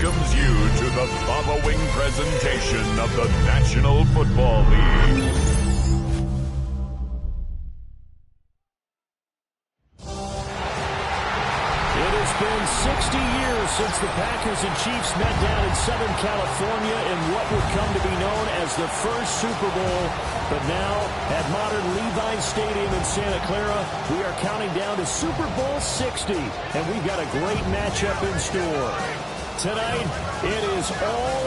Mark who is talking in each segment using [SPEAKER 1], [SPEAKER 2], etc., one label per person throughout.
[SPEAKER 1] welcomes you to the following presentation of the National Football League.
[SPEAKER 2] It has been 60 years since the Packers and Chiefs met down in Southern California in what would come to be known as the first Super Bowl. But now, at modern Levi's Stadium in Santa Clara, we are counting down to Super Bowl 60, and we've got a great matchup in store. Tonight, it is all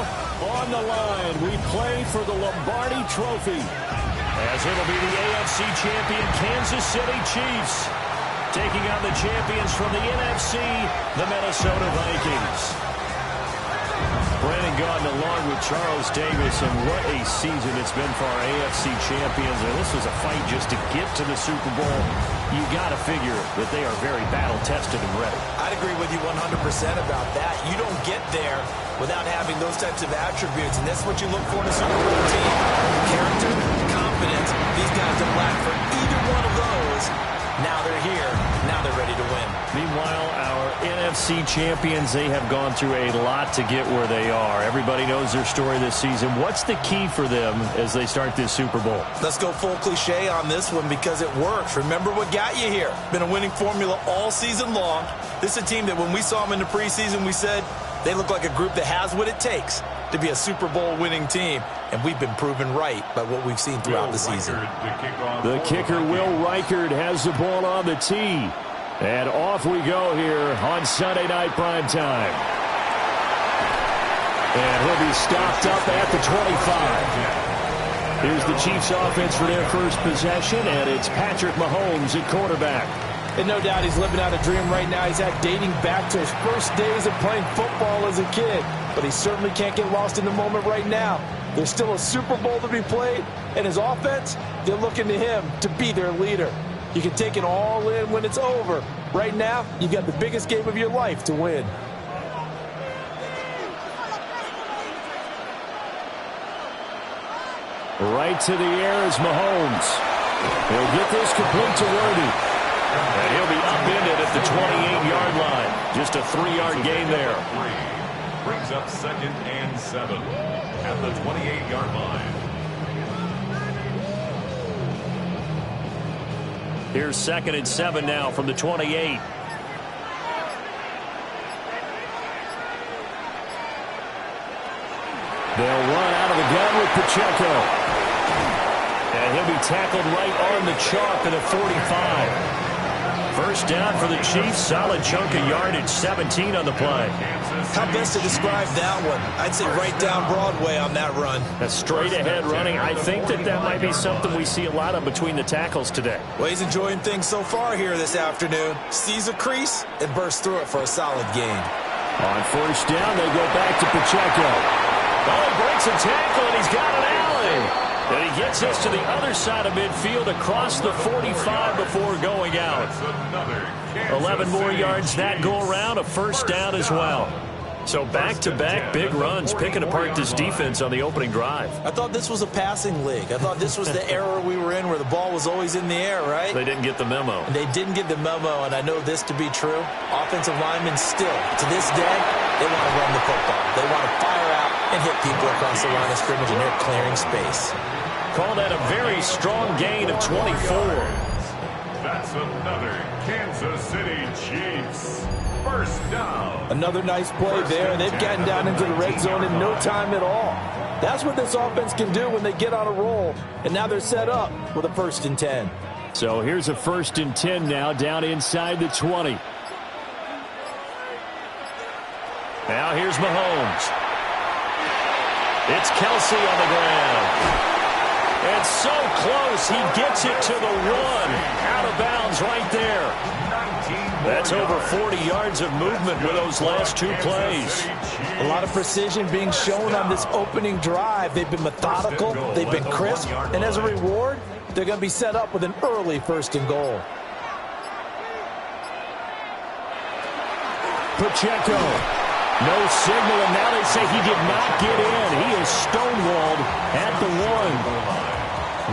[SPEAKER 2] on the line. We play for the Lombardi Trophy, as it'll be the AFC champion Kansas City Chiefs taking on the champions from the NFC, the Minnesota Vikings. Brandon Gaudin along with Charles Davis, and what a season it's been for our AFC champions. And this was a fight just to get to the Super Bowl. You got to figure that they are very battle-tested and ready.
[SPEAKER 3] I'd agree with you 100% about that. You don't get there without having those types of attributes, and that's what you look for in a Super Bowl team. Character, confidence. These guys don't lack for either one of those. Now they're here. Now they're ready to win.
[SPEAKER 2] Meanwhile, our NFC champions, they have gone through a lot to get where they are. Everybody knows their story this season. What's the key for them as they start this Super Bowl?
[SPEAKER 3] Let's go full cliche on this one because it works. Remember what got you here. Been a winning formula all season long. This is a team that when we saw them in the preseason, we said they look like a group that has what it takes to be a Super Bowl winning team. And we've been proven right by what we've seen throughout the season.
[SPEAKER 2] The kicker, Will Reichard, has the ball on the tee. And off we go here on Sunday Night Primetime. And he'll be stopped up at the 25. Here's the Chiefs offense for their first possession, and it's Patrick Mahomes at quarterback.
[SPEAKER 4] And no doubt he's living out a dream right now. He's had dating back to his first days of playing football as a kid. But he certainly can't get lost in the moment right now. There's still a Super Bowl to be played, and his offense, they're looking to him to be their leader. You can take it all in when it's over. Right now, you've got the biggest game of your life to win.
[SPEAKER 2] Right to the air is Mahomes. He'll get this complete to Worthy. And he'll be upended at the 28-yard line. Just a 3-yard gain there.
[SPEAKER 1] Brings up 2nd and 7 at the 28-yard line.
[SPEAKER 2] Here's 2nd and 7 now from the 28. They'll run out of the gun with Pacheco. And he'll be tackled right on the chalk at a 45. First down for the Chiefs. Solid chunk of yardage, 17 on the play.
[SPEAKER 3] How best to describe that one? I'd say right down Broadway on that run.
[SPEAKER 2] A straight-ahead running. I think that might be something we see a lot of between the tackles today.
[SPEAKER 3] Well, he's enjoying things so far here this afternoon. Sees a crease and bursts through it for a solid gain.
[SPEAKER 2] On first down, they go back to Pacheco. Oh, breaks a tackle, and he's got an alley. And he gets us to the other side of midfield across the 45 before going out. 11 more yards that go around, a first down as well. So back-to-back big runs, picking apart this defense on the opening drive.
[SPEAKER 3] I thought this was a passing league. I thought this was the era we were in where the ball was always in the air, right?
[SPEAKER 2] They didn't get the memo.
[SPEAKER 3] And they didn't get the memo, and I know this to be true. Offensive linemen still, to this day, they want to run the football. They want to fire out and hit people across the line of scrimmage, and they're clearing space.
[SPEAKER 2] Call that a very strong gain of 24.
[SPEAKER 1] That's another Kansas City Chiefs first down.
[SPEAKER 4] Another nice play there. They've gotten down into the red zone in no time at all. That's what this offense can do when they get on a roll. And now they're set up with a 1st and 10.
[SPEAKER 2] So here's a 1st and 10 now down inside the 20. Now here's Mahomes. It's Kelsey on the ground. And so close, he gets it to the 1. Out of bounds right there. That's over 40 yards of movement with those last 2 plays.
[SPEAKER 4] A lot of precision being shown on this opening drive. They've been methodical, they've been crisp, and as a reward, they're going to be set up with an early 1st and goal.
[SPEAKER 2] Pacheco. No signal, and now they say he did not get in. He is stonewalled at the 1.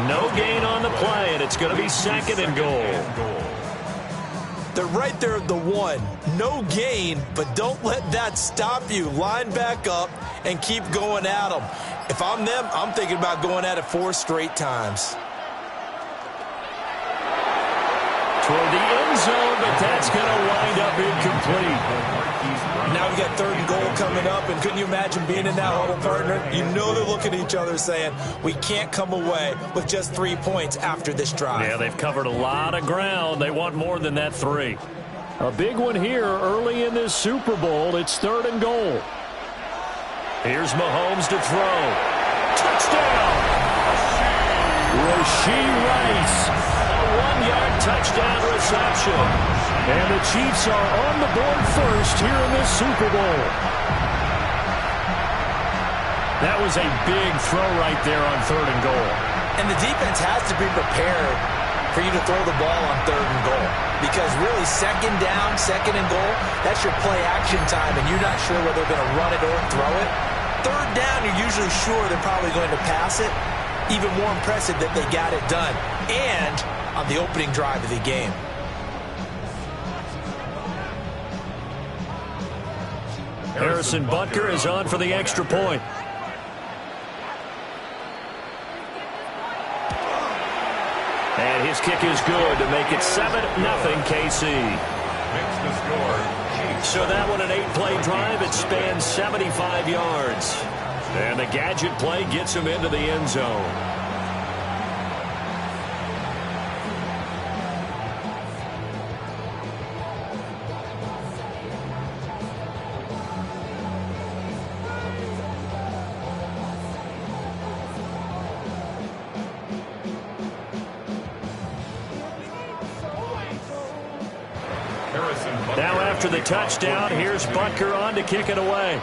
[SPEAKER 2] No gain on the play, and it's going to be 2nd and goal.
[SPEAKER 3] They're right there at the 1. No gain, but don't let that stop you. Line back up and keep going at them. If I'm them, I'm thinking about going at it 4 straight times.
[SPEAKER 2] Toward the end zone, but that's going to wind up incomplete.
[SPEAKER 3] Now we got 3rd and goal coming up, and couldn't you imagine being in that huddle, partner? You know they're looking at each other saying, we can't come away with just 3 points after this drive.
[SPEAKER 2] Yeah, they've covered a lot of ground. They want more than that 3. A big one here early in this Super Bowl. It's 3rd and goal. Here's Mahomes to throw. Touchdown! Rashee Rice. A 1-yard touchdown reception. And the Chiefs are on the board first here in this Super Bowl. That was a big throw right there on 3rd and goal.
[SPEAKER 3] And the defense has to be prepared for you to throw the ball on 3rd and goal. Because really, 2nd down, 2nd and goal, that's your play action time, and you're not sure whether they're going to run it or throw it. 3rd down, you're usually sure they're probably going to pass it. Even more impressive that they got it done. And on the opening drive of the game.
[SPEAKER 2] Harrison Butker is on for the extra point. And his kick is good to make it 7-0 KC. So that one, an 8-play drive. It spans 75 yards. And the gadget play gets him into the end zone. Now after the touchdown, here's Butker on to kick it away.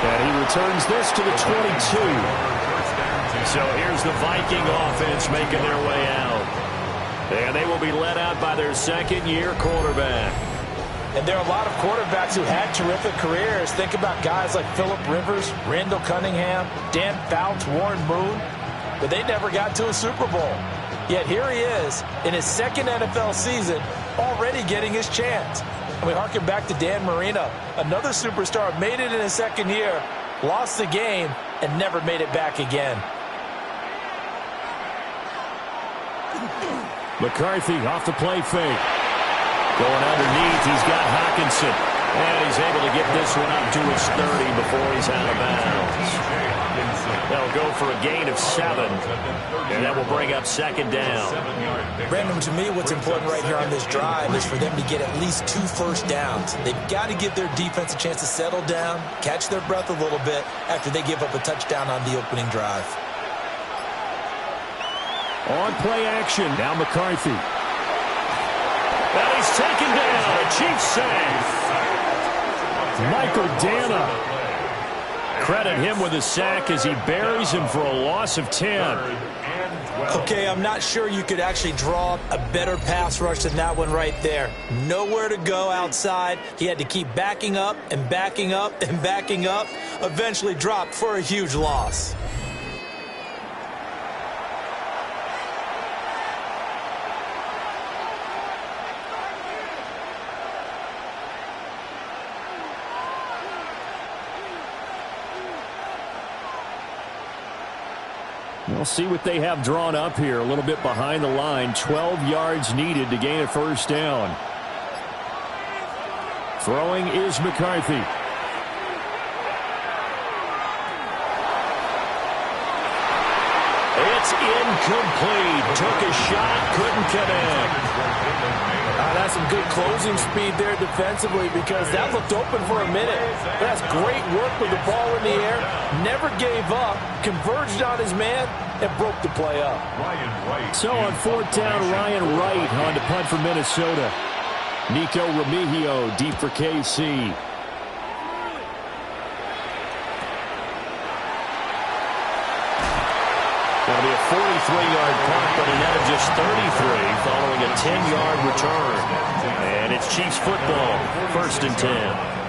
[SPEAKER 2] And he returns this to the 22. So here's the Viking offense making their way out. And they will be led out by their 2nd-year quarterback.
[SPEAKER 4] And there are a lot of quarterbacks who had terrific careers. Think about guys like Phillip Rivers, Randall Cunningham, Dan Fouts, Warren Moon. But they never got to a Super Bowl. Yet here he is in his 2nd NFL season, already getting his chance. And we harken back to Dan Marino, another superstar, made it in his 2nd year, lost the game, and never made it back again.
[SPEAKER 2] McCarthy off the play fake. Going underneath, he's got Hockenson. And he's able to get this one up to his 30 before he's out of bounds. They'll go for a gain of 7. And that will bring up 2nd down.
[SPEAKER 3] Brandon, to me, what's important right here on this drive is for them to get at least 2 first downs. They've got to give their defense a chance to settle down, catch their breath a little bit after they give up a touchdown on the opening drive.
[SPEAKER 2] On play action, now McCarthy. And he's taken down. A Chiefs save. Michael Dana. Credit him with a sack as he buries him for a loss of 10.
[SPEAKER 3] Okay, I'm not sure you could actually draw a better pass rush than that one right there. Nowhere to go outside. He had to keep backing up and backing up and backing up. Eventually dropped for a huge loss.
[SPEAKER 2] We'll see what they have drawn up here. A little bit behind the line. 12 yards needed to gain a first down. Throwing is McCarthy. It's incomplete. Took a shot, couldn't connect.
[SPEAKER 4] That's some good closing speed there defensively because that looked open for a minute. That's great work with the ball in the air. Never gave up, converged on his man, and broke the play up.
[SPEAKER 2] So on 4th down, Ryan Wright on to punt for Minnesota. Nico Remigio deep for KC. That'll be a 43-yard punt, but a net of just 33 following a 10-yard return. And it's Chiefs football, 1st and 10.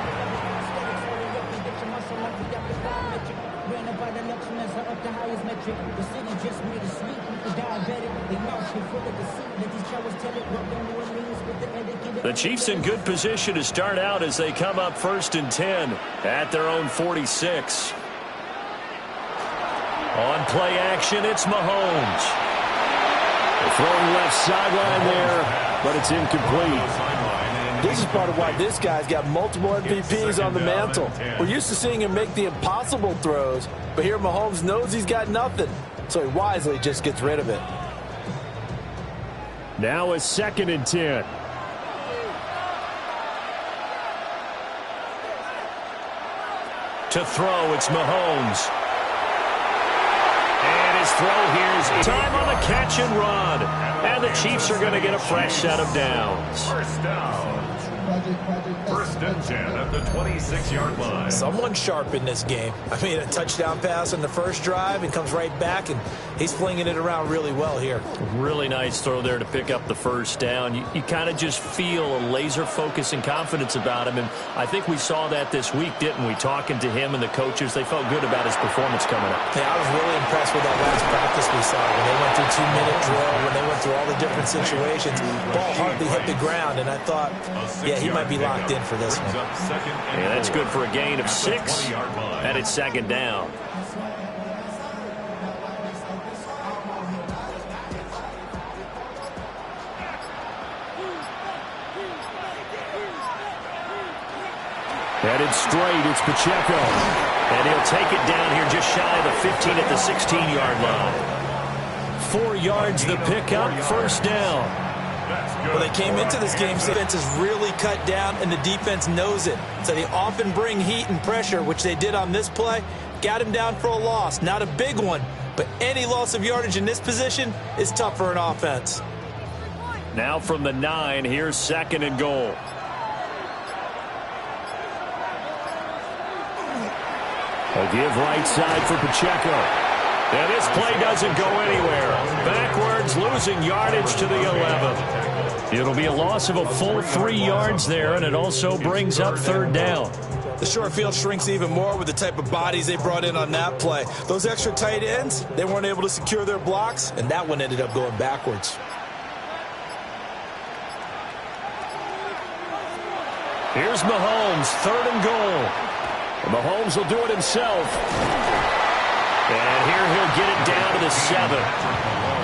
[SPEAKER 2] The Chiefs in good position to start out as they come up 1st and 10 at their own 46. On play action, it's Mahomes. They're throwing left sideline there, but it's incomplete.
[SPEAKER 4] This is part of why this guy's got multiple MVPs on the mantle. We're used to seeing him make the impossible throws, but here Mahomes knows he's got nothing, so he wisely just gets rid of it.
[SPEAKER 2] Now it's 2nd and 10. To throw, it's Mahomes. And his throw here is time on the catch and run. And the Chiefs are going to get a fresh set of downs.
[SPEAKER 1] First down. 1st and 10 at the 26-yard line.
[SPEAKER 3] Someone sharp in this game. I mean, a touchdown pass on the first drive and comes right back, and he's flinging it around really well here.
[SPEAKER 2] Really nice throw there to pick up the first down. You kind of just feel a laser focus and confidence about him, and I think we saw that this week, didn't we? Talking to him and the coaches, they felt good about his performance coming up.
[SPEAKER 3] Yeah, I was really impressed with that last practice we saw when they went through 2-minute drill, when they went through all the different situations. Ball hardly hit the ground, and I thought, yeah, he might be locked in for this one.
[SPEAKER 2] Yeah, that's good for a gain of 6, and it's 2nd down. Headed straight, it's Pacheco. And he'll take it down here just shy of the 15 at the 16-yard line. 4 yards the pickup, 1st down.
[SPEAKER 3] Well, they came into this game, so the defense is really cut down, and the defense knows it. So they often bring heat and pressure, which they did on this play. Got him down for a loss. Not a big one, but any loss of yardage in this position is tough for an offense.
[SPEAKER 2] Now from the 9, here's 2nd and goal. A give right side for Pacheco. And this play doesn't go anywhere. Backwards, losing yardage to the 11. It'll be a loss of a full 3 yards there, and it also brings up 3rd down.
[SPEAKER 3] The short field shrinks even more with the type of bodies they brought in on that play. Those extra tight ends, they weren't able to secure their blocks, and that one ended up going backwards.
[SPEAKER 2] Here's Mahomes, 3rd and goal. Mahomes will do it himself. And here he'll get it down to the 7.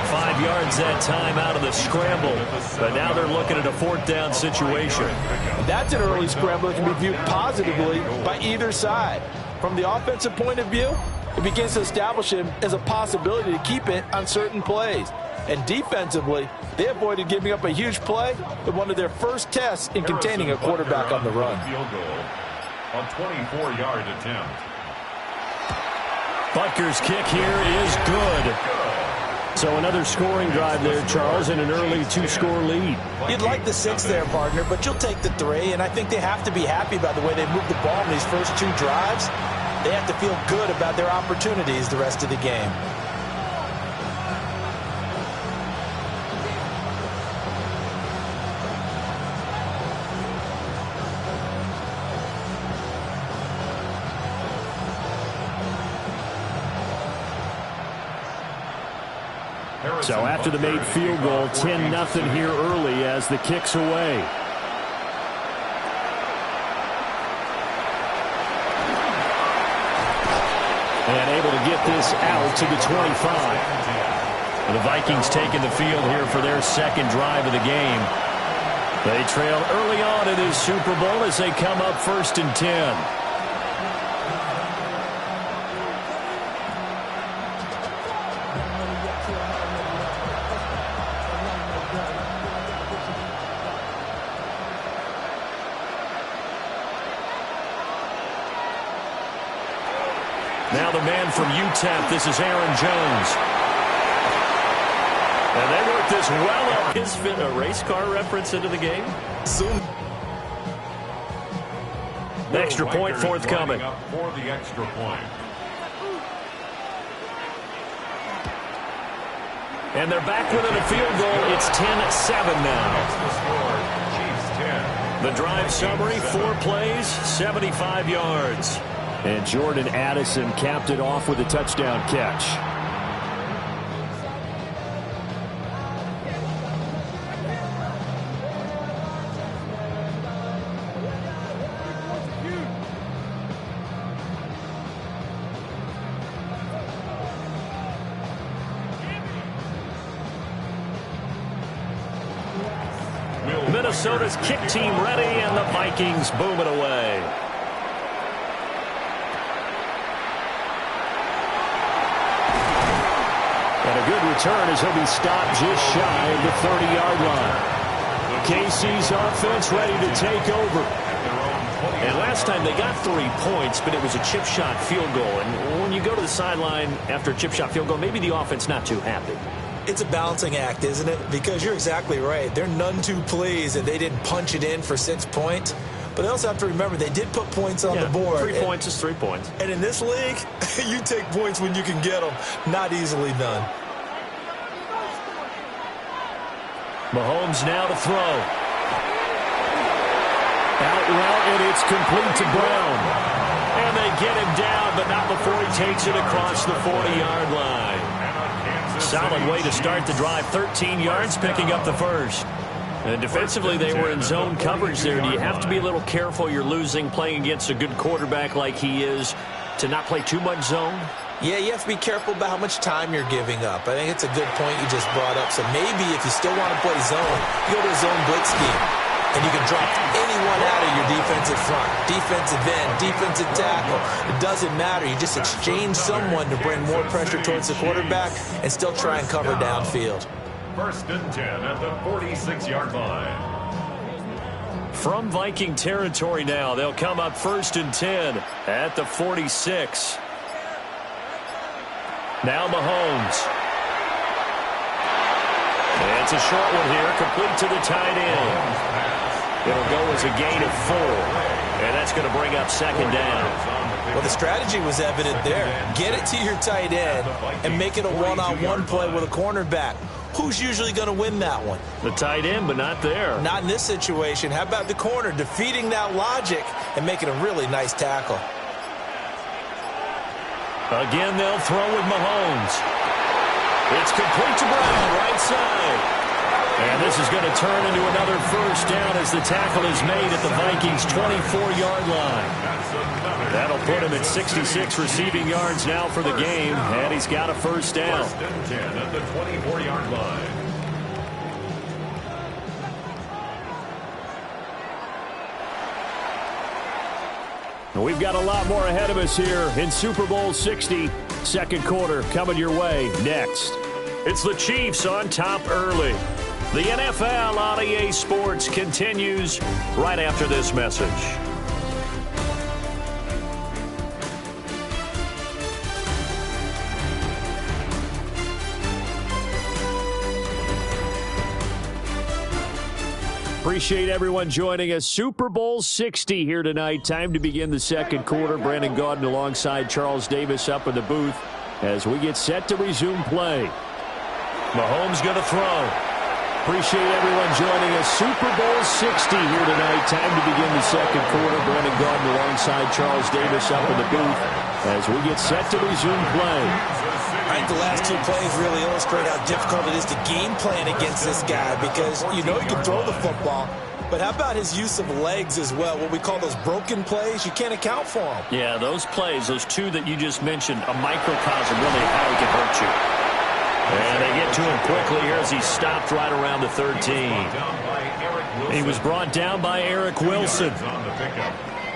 [SPEAKER 2] 5 yards that time out of the scramble. But now they're looking at a 4th down situation.
[SPEAKER 4] That's an early scramble that can be viewed positively by either side. From the offensive point of view, it begins to establish him as a possibility to keep it on certain plays. And defensively, they avoided giving up a huge play in one of their first tests in containing a quarterback on the run.
[SPEAKER 1] Field goal on 24-yard attempt.
[SPEAKER 2] Butker's kick here is good. So another scoring drive there, Charles, and an early 2-score lead.
[SPEAKER 3] You'd like the 6 there, partner, but you'll take the 3, and I think they have to be happy about the way they moved the ball in these first 2 drives. They have to feel good about their opportunities the rest of the game.
[SPEAKER 2] So after the made field goal, 10-0 here early as the kick's away. And able to get this out to the 25. The Vikings taking the field here for their 2nd drive of the game. They trail early on in this Super Bowl as they come up 1st and 10. Now the man from UTEP, this is Aaron Jones. And they work this well up. Is fit a race car reference into the game?
[SPEAKER 3] Soon.
[SPEAKER 2] The extra point forthcoming.
[SPEAKER 1] For the extra point.
[SPEAKER 2] And they're back within a field goal. It's 10-7 now. The drive summary, 4 plays, 75 yards. And Jordan Addison capped it off with a touchdown catch. Minnesota's kick team ready, and the Vikings boom it away. And a good return as he'll be stopped just shy of the 30-yard line. KC's offense ready to take over. And last time they got 3 points, but it was a chip shot field goal. And when you go to the sideline after a chip shot field goal, maybe the offense not too happy.
[SPEAKER 3] It's a balancing act, isn't it? Because you're exactly right. They're none too pleased that they didn't punch it in for 6 points. But they also have to remember they did put points on the board.
[SPEAKER 2] 3 points is 3 points.
[SPEAKER 3] And in this league, you take points when you can get them. Not easily done.
[SPEAKER 2] Mahomes now to throw. Out route, and it's complete to Brown. And they get him down, but not before he takes it across the 40-yard line. Solid way to start the drive. 13 yards, picking up the first. And defensively, they were in zone coverage there. Do you have to be a little careful? You're losing, playing against a good quarterback like he is, to not play too much zone?
[SPEAKER 3] Yeah, you have to be careful about how much time you're giving up. I think it's a good point you just brought up. So maybe if you still want to play zone, you go to a zone blitz scheme. And you can drop anyone out of your defensive front. Defensive end, defensive tackle. It doesn't matter. You just exchange someone to bring more pressure towards the quarterback and still try and cover downfield.
[SPEAKER 1] 1st and 10 at the 46-yard line.
[SPEAKER 2] From Viking territory now, they'll come up 1st and 10 at the 46. Now Mahomes. It's a short one here, complete to the tight end. It'll go as a gain of 4, and that's going to bring up 2nd down.
[SPEAKER 3] Well, the strategy was evident there. Get it to your tight end and make it a one-on-one play with a cornerback. Who's usually going to win that one?
[SPEAKER 2] The tight end, but not there.
[SPEAKER 3] Not in this situation. How about the corner defeating that logic and making a really nice tackle?
[SPEAKER 2] Again, they'll throw with Mahomes. It's complete to Brown, right side. And this is going to turn into another 1st down as the tackle is made at the Vikings' 24-yard line. That'll put him at 66 receiving yards now for the game, and he's got a 1st down.
[SPEAKER 1] 1st and 10 at the 24-yard line.
[SPEAKER 2] We've got a lot more ahead of us here in Super Bowl 60. 2nd quarter coming your way next. It's the Chiefs on top early. The NFL on EA Sports continues right after this message. Appreciate everyone joining us. Super Bowl 60 here tonight. Time to begin the 2nd quarter. Brandon Gaudin alongside Charles Davis up in the booth as we get set to resume play. Mahomes going to throw. Appreciate everyone joining us. Super Bowl 60 here tonight. Time to begin the 2nd quarter. Brandon Gaudin alongside Charles Davis up in the booth as we get set to resume play.
[SPEAKER 3] I think the last 2 plays really illustrate how difficult it is to game plan against this guy because you know he can throw the football. But how about his use of legs as well? What we call those broken plays, you can't account for them.
[SPEAKER 2] Yeah, those plays, those 2 that you just mentioned, a microcosm really of how he can hurt you. And they get to him quickly here as he's stopped right around the 13. He was brought down by Eric Wilson.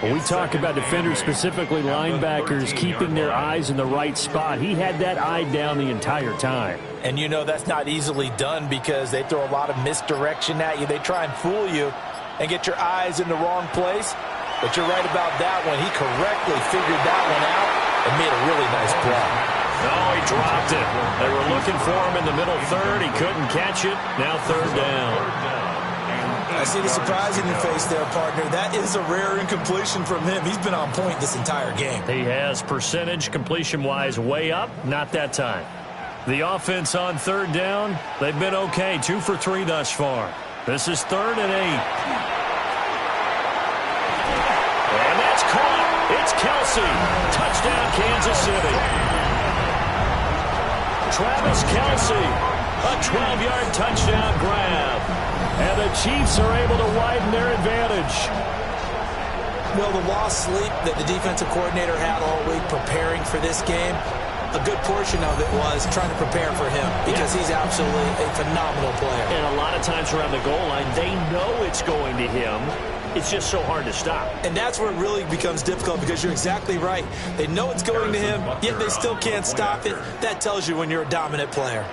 [SPEAKER 2] When we talk about defenders, specifically linebackers, keeping their eyes in the right spot, he had that eye down the entire time.
[SPEAKER 3] And you know that's not easily done because they throw a lot of misdirection at you. They try and fool you and get your eyes in the wrong place. But you're right about that one. He correctly figured that one out and made a really nice play.
[SPEAKER 2] No, he dropped it. They were looking for him in the middle 3rd. He couldn't catch it. Now 3rd down.
[SPEAKER 3] I see the surprise in your face there, partner. That is a rare incompletion from him. He's been on point this entire game.
[SPEAKER 2] He has percentage completion-wise way up. Not that time. The offense on 3rd down, they've been okay. 2 for 3 thus far. This is 3rd and 8. And that's caught. It's Kelsey. Touchdown, Kansas City. Travis Kelsey. A 12-yard touchdown grab. And the Chiefs are able to widen their advantage.
[SPEAKER 3] Well, the lost sleep that the defensive coordinator had all week preparing for this game, a good portion of it was trying to prepare for him because he's absolutely a phenomenal player.
[SPEAKER 2] And a lot of of times around the goal line, they know it's going to him. It's just so hard to stop.
[SPEAKER 3] And that's where it really becomes difficult because you're exactly right. They know it's going to him, yet they still can't stop it. That tells you when you're a dominant player.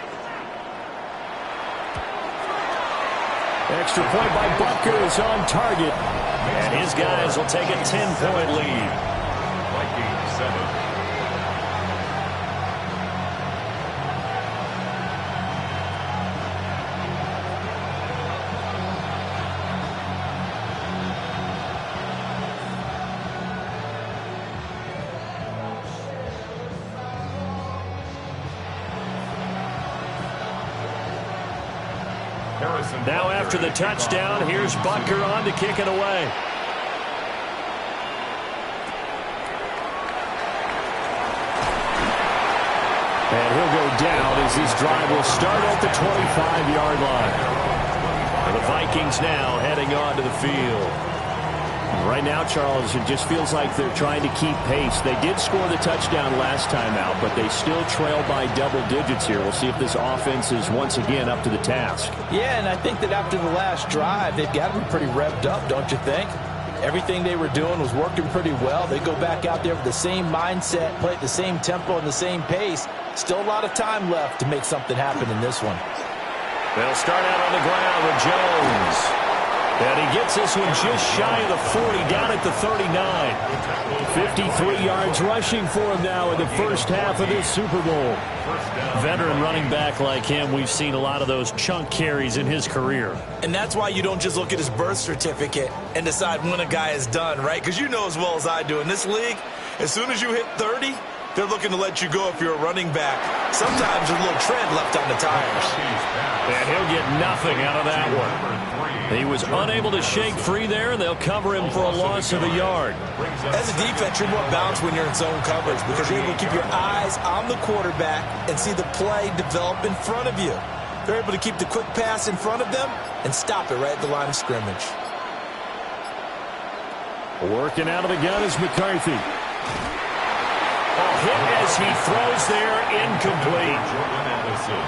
[SPEAKER 2] Extra point by Butker is on target. And his guys will take a 10-point lead.
[SPEAKER 1] Vikings 7.
[SPEAKER 2] Now after the touchdown, here's Butker on to kick it away. And he'll go down as this drive will start at the 25-yard line. And the Vikings now heading on to the field. Right now, Charles, it just feels like they're trying to keep pace. They did score the touchdown last time out, but they still trail by double digits here. We'll see if this offense is once again up to the task.
[SPEAKER 4] Yeah, and I think that after the last drive, they've got to be pretty revved up, don't you think? Everything they were doing was working pretty well. They go back out there with the same mindset, play at the same tempo and the same pace. Still a lot of time left to make something happen in this one.
[SPEAKER 2] They'll start out on the ground with Jones. And he gets this one just shy of the 40, down at the 39. 53 yards rushing for him now in the first half of this Super Bowl. Veteran running back like him, we've seen a lot of those chunk carries in his career.
[SPEAKER 3] And that's why you don't just look at his birth certificate and decide when a guy is done, right? Because you know as well as I do, in this league, as soon as you hit 30, they're looking to let you go if you're a running back. Sometimes there's a little tread left on the tires.
[SPEAKER 2] And he'll get nothing out of that one. He was unable to shake free there, and they'll cover him for a loss of a yard.
[SPEAKER 3] As a defense, you're more balanced when you're in zone coverage because you're able to keep your eyes on the quarterback and see the play develop in front of you. They're able to keep the quick pass in front of them and stop it right at the line of scrimmage.
[SPEAKER 2] Working out of the gun is McCarthy. A hit as he throws there, incomplete.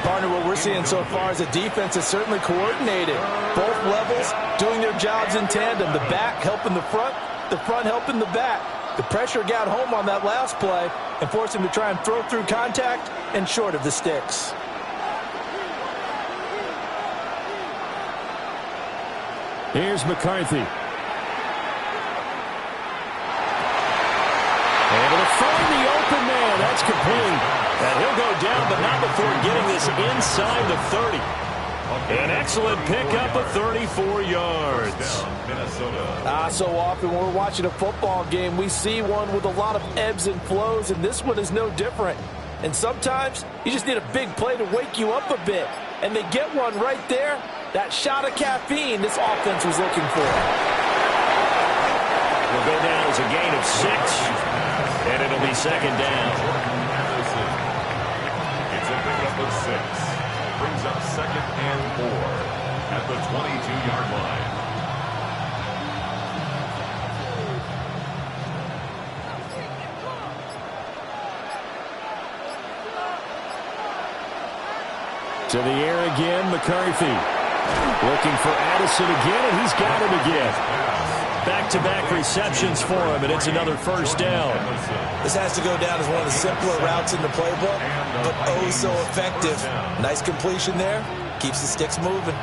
[SPEAKER 4] Partner, what we're seeing so far as a defense is certainly coordinated. Both levels doing their jobs in tandem. The back helping the front helping the back. The pressure got home on that last play and forced him to try and throw through contact and short of the sticks.
[SPEAKER 2] Here's McCarthy. Able to find the open man. That's complete. And he'll go down, but not before getting this inside the 30. An excellent pickup of 34 yards.
[SPEAKER 4] So often when we're watching a football game, we see one with a lot of ebbs and flows, and this one is no different. And sometimes you just need a big play to wake you up a bit. And they get one right there. That shot of caffeine this offense was looking for.
[SPEAKER 2] Will go down as a gain of 6, and it'll be second down.
[SPEAKER 1] It's a pickup of 6. Brings up 2nd and 4 at the 22-yard line.
[SPEAKER 2] To the air again, McCarthy. Looking for Addison again, and he's got him again. Back-to-back receptions for him, and it's another first down.
[SPEAKER 3] This has to go down as one of the simpler routes in the playbook, but oh so effective. Nice completion there. Keeps the sticks moving.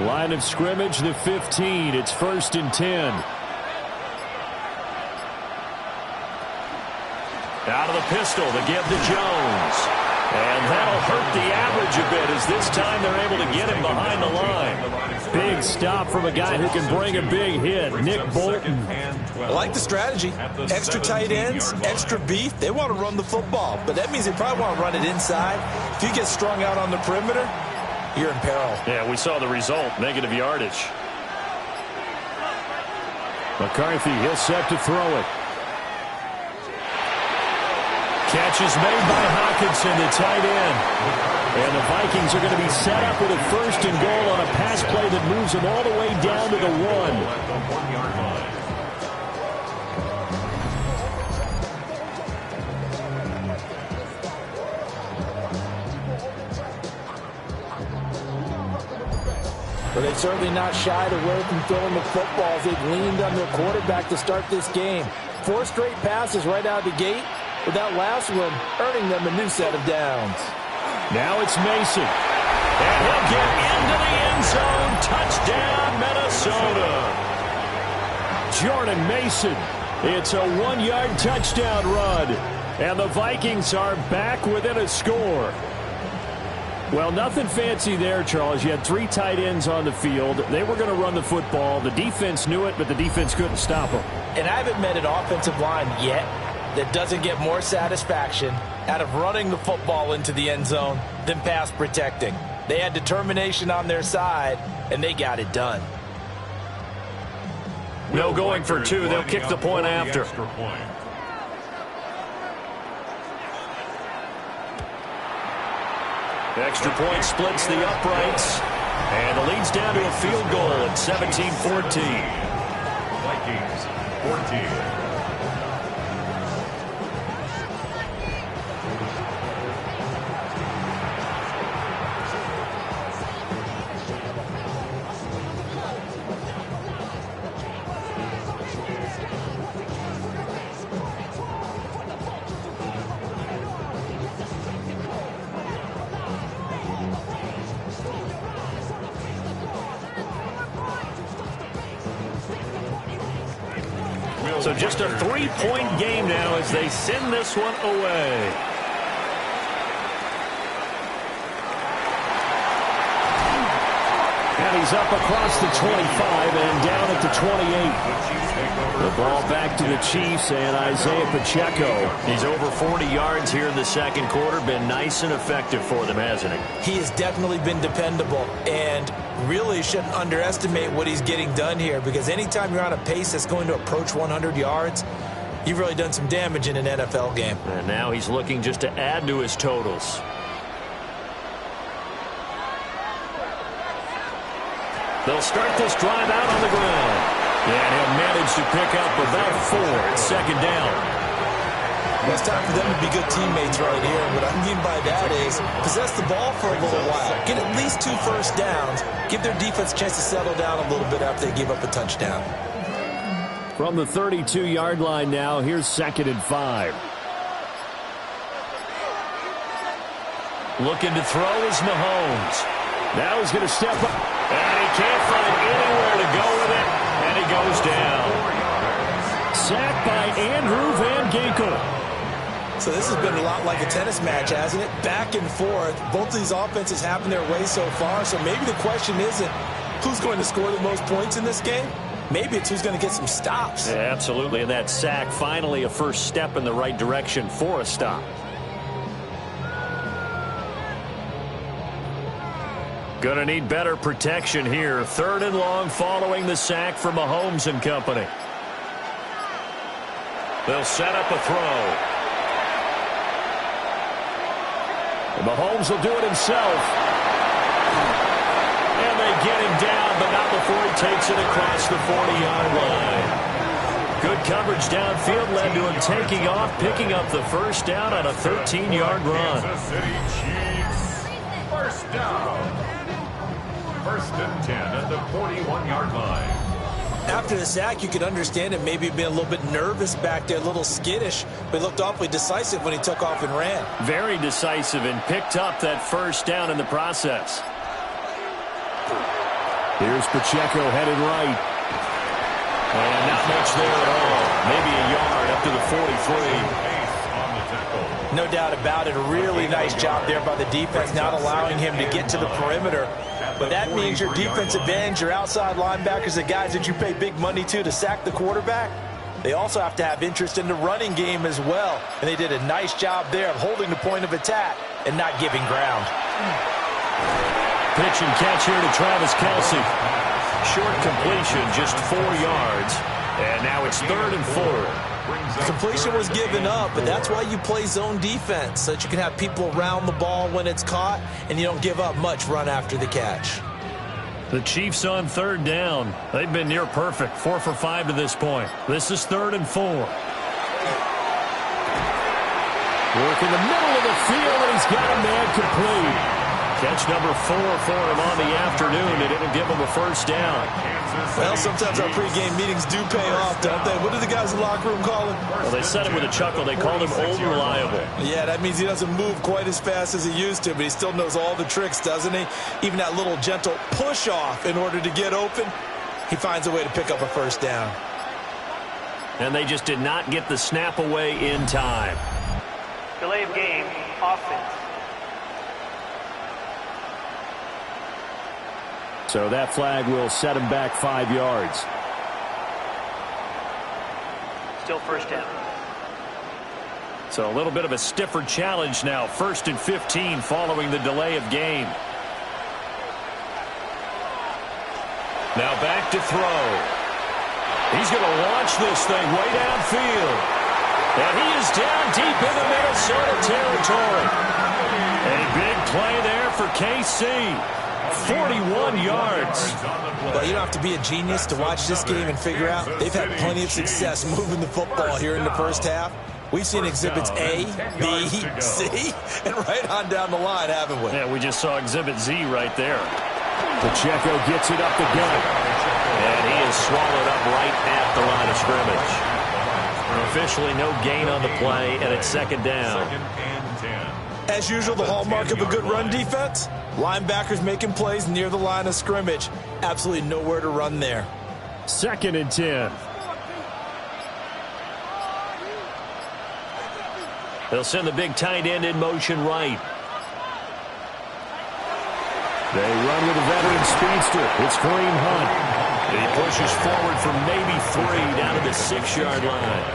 [SPEAKER 2] Line of scrimmage, the 15. It's 1st and 10. Out of the pistol to give to Jones. And that'll hurt the average a bit as this time they're able to get him behind the line. Big stop from a guy who can bring a big hit, Nick Bolton.
[SPEAKER 3] I like the strategy. Extra tight ends, extra beef. They want to run the football, but that means they probably want to run it inside. If you get strung out on the perimeter, you're in peril.
[SPEAKER 2] Yeah, we saw the result, negative yardage. McCarthy, he'll set to throw it. Catch is made by Hawkinson, the tight end. And the Vikings are going to be set up with a 1st and goal on a pass play that moves them all the way down to the 1.
[SPEAKER 4] But they've certainly not shied away from throwing the football as they've leaned on their quarterback to start this game. 4 straight passes right out of the gate, with that last one earning them a new set of downs.
[SPEAKER 2] Now it's Mason. And he'll get into the end zone. Touchdown, Minnesota. Jordan Mason. It's a 1-yard touchdown run. And the Vikings are back within a score. Well, nothing fancy there, Charles. You had 3 tight ends on the field. They were going to run the football. The defense knew it, but the defense couldn't stop them.
[SPEAKER 3] And I haven't met an offensive line yet that doesn't get more satisfaction out of running the football into the end zone than pass protecting. They had determination on their side, and they got it done.
[SPEAKER 2] No going for 2. They'll kick the point after. Extra point splits the uprights. And the lead's down to a field goal at 17-14.
[SPEAKER 1] Vikings 14.
[SPEAKER 2] So just a 3-point game now as they send this one away. And he's up across the 25 and down at the 28. The ball back to the Chiefs and Isaiah Pacheco. He's over 40 yards here in the second quarter. Been nice and effective for them, hasn't he?
[SPEAKER 3] He has definitely been dependable, and really shouldn't underestimate what he's getting done here, because anytime you're on a pace that's going to approach 100 yards, you've really done some damage in an NFL game.
[SPEAKER 2] And now he's looking just to add to his totals. They'll start this drive out on the ground. And he'll manage to pick up about 4. It's second down.
[SPEAKER 3] Well, it's time for them to be good teammates right here. What I mean by that is possess the ball for a little while. Get at least 2 first downs. Give their defense a chance to settle down a little bit after they give up a touchdown.
[SPEAKER 2] From the 32-yard line now, here's 2nd and 5. Looking to throw is Mahomes. Now he's going to step up. And he can't find anywhere to go with it. And he goes down. Sacked by Andrew Van Ginkel.
[SPEAKER 3] So this has been a lot like a tennis match, hasn't it? Back and forth. Both of these offenses having their way so far. So maybe the question isn't who's going to score the most points in this game. Maybe it's who's going to get some stops.
[SPEAKER 2] Yeah, absolutely. And that sack, finally a first step in the right direction for a stop. Going to need better protection here. 3rd and long following the sack from Mahomes and company. They'll set up a throw. And Mahomes will do it himself. And they get him down, but not before he takes it across the 40-yard line. Good coverage downfield led to him taking off, picking up the first down on a 13-yard run.
[SPEAKER 1] Kansas City Chiefs, first down. 1st and 10 at the 41-yard line.
[SPEAKER 3] After the sack, you could understand him maybe being a little bit nervous back there, a little skittish, but he looked awfully decisive when he took off and ran.
[SPEAKER 2] Very decisive and picked up that first down in the process. Here's Pacheco headed right. And not much there at all. Maybe a yard up to the 43.
[SPEAKER 3] No doubt about it. A really nice job there by the defense, not allowing him to get to the perimeter. But that means your defensive ends, your outside linebackers, the guys that you pay big money to sack the quarterback, they also have to have interest in the running game as well. And they did a nice job there of holding the point of attack and not giving ground.
[SPEAKER 2] Pitch and catch here to Travis Kelce. Short completion, just 4 yards. And now it's 3rd and 4.
[SPEAKER 3] The completion was given up, but that's why you play zone defense, so that you can have people around the ball when it's caught, and you don't give up much run after the catch.
[SPEAKER 2] The Chiefs on 3rd down. They've been near perfect, 4 for 5 to this point. This is 3rd and 4. Work in the middle of the field, and he's got a man complete. Catch number 4 for him on the afternoon, and it'll give him a first down.
[SPEAKER 3] Well, sometimes our pregame meetings do pay off, don't they? What do the guys in the locker room call him?
[SPEAKER 2] Well, they said it with a chuckle. They called him old and reliable.
[SPEAKER 3] Yeah, that means he doesn't move quite as fast as he used to, but he still knows all the tricks, doesn't he? Even that little gentle push-off in order to get open, he finds a way to pick up a first down.
[SPEAKER 2] And they just did not get the snap away in time.
[SPEAKER 5] Delay of game, offense.
[SPEAKER 2] So that flag will set him back 5 yards.
[SPEAKER 5] Still first down.
[SPEAKER 2] So a little bit of a stiffer challenge now. 1st and 15 following the delay of game. Now back to throw. He's going to launch this thing way downfield. And he is down deep in the Minnesota territory. A big play there for KC. 41 yards.
[SPEAKER 3] Well, you don't have to be a genius to watch this game and figure out they've had plenty of success moving the football here in the first half. We've seen exhibits A, B, C, and right on down the line, haven't we?
[SPEAKER 2] Yeah, we just saw exhibit Z right there. Pacheco gets it up the gut. And he is swallowed up right at the line of scrimmage. Officially no gain on the play, and it's second down.
[SPEAKER 3] As usual, the hallmark of a good run defense, linebackers making plays near the line of scrimmage. Absolutely nowhere to run there.
[SPEAKER 2] 2nd and 10. They'll send the big tight end in motion right. They run with a veteran speedster. It's Kareem Hunt. He pushes forward from maybe 3 down to the 6-yard line.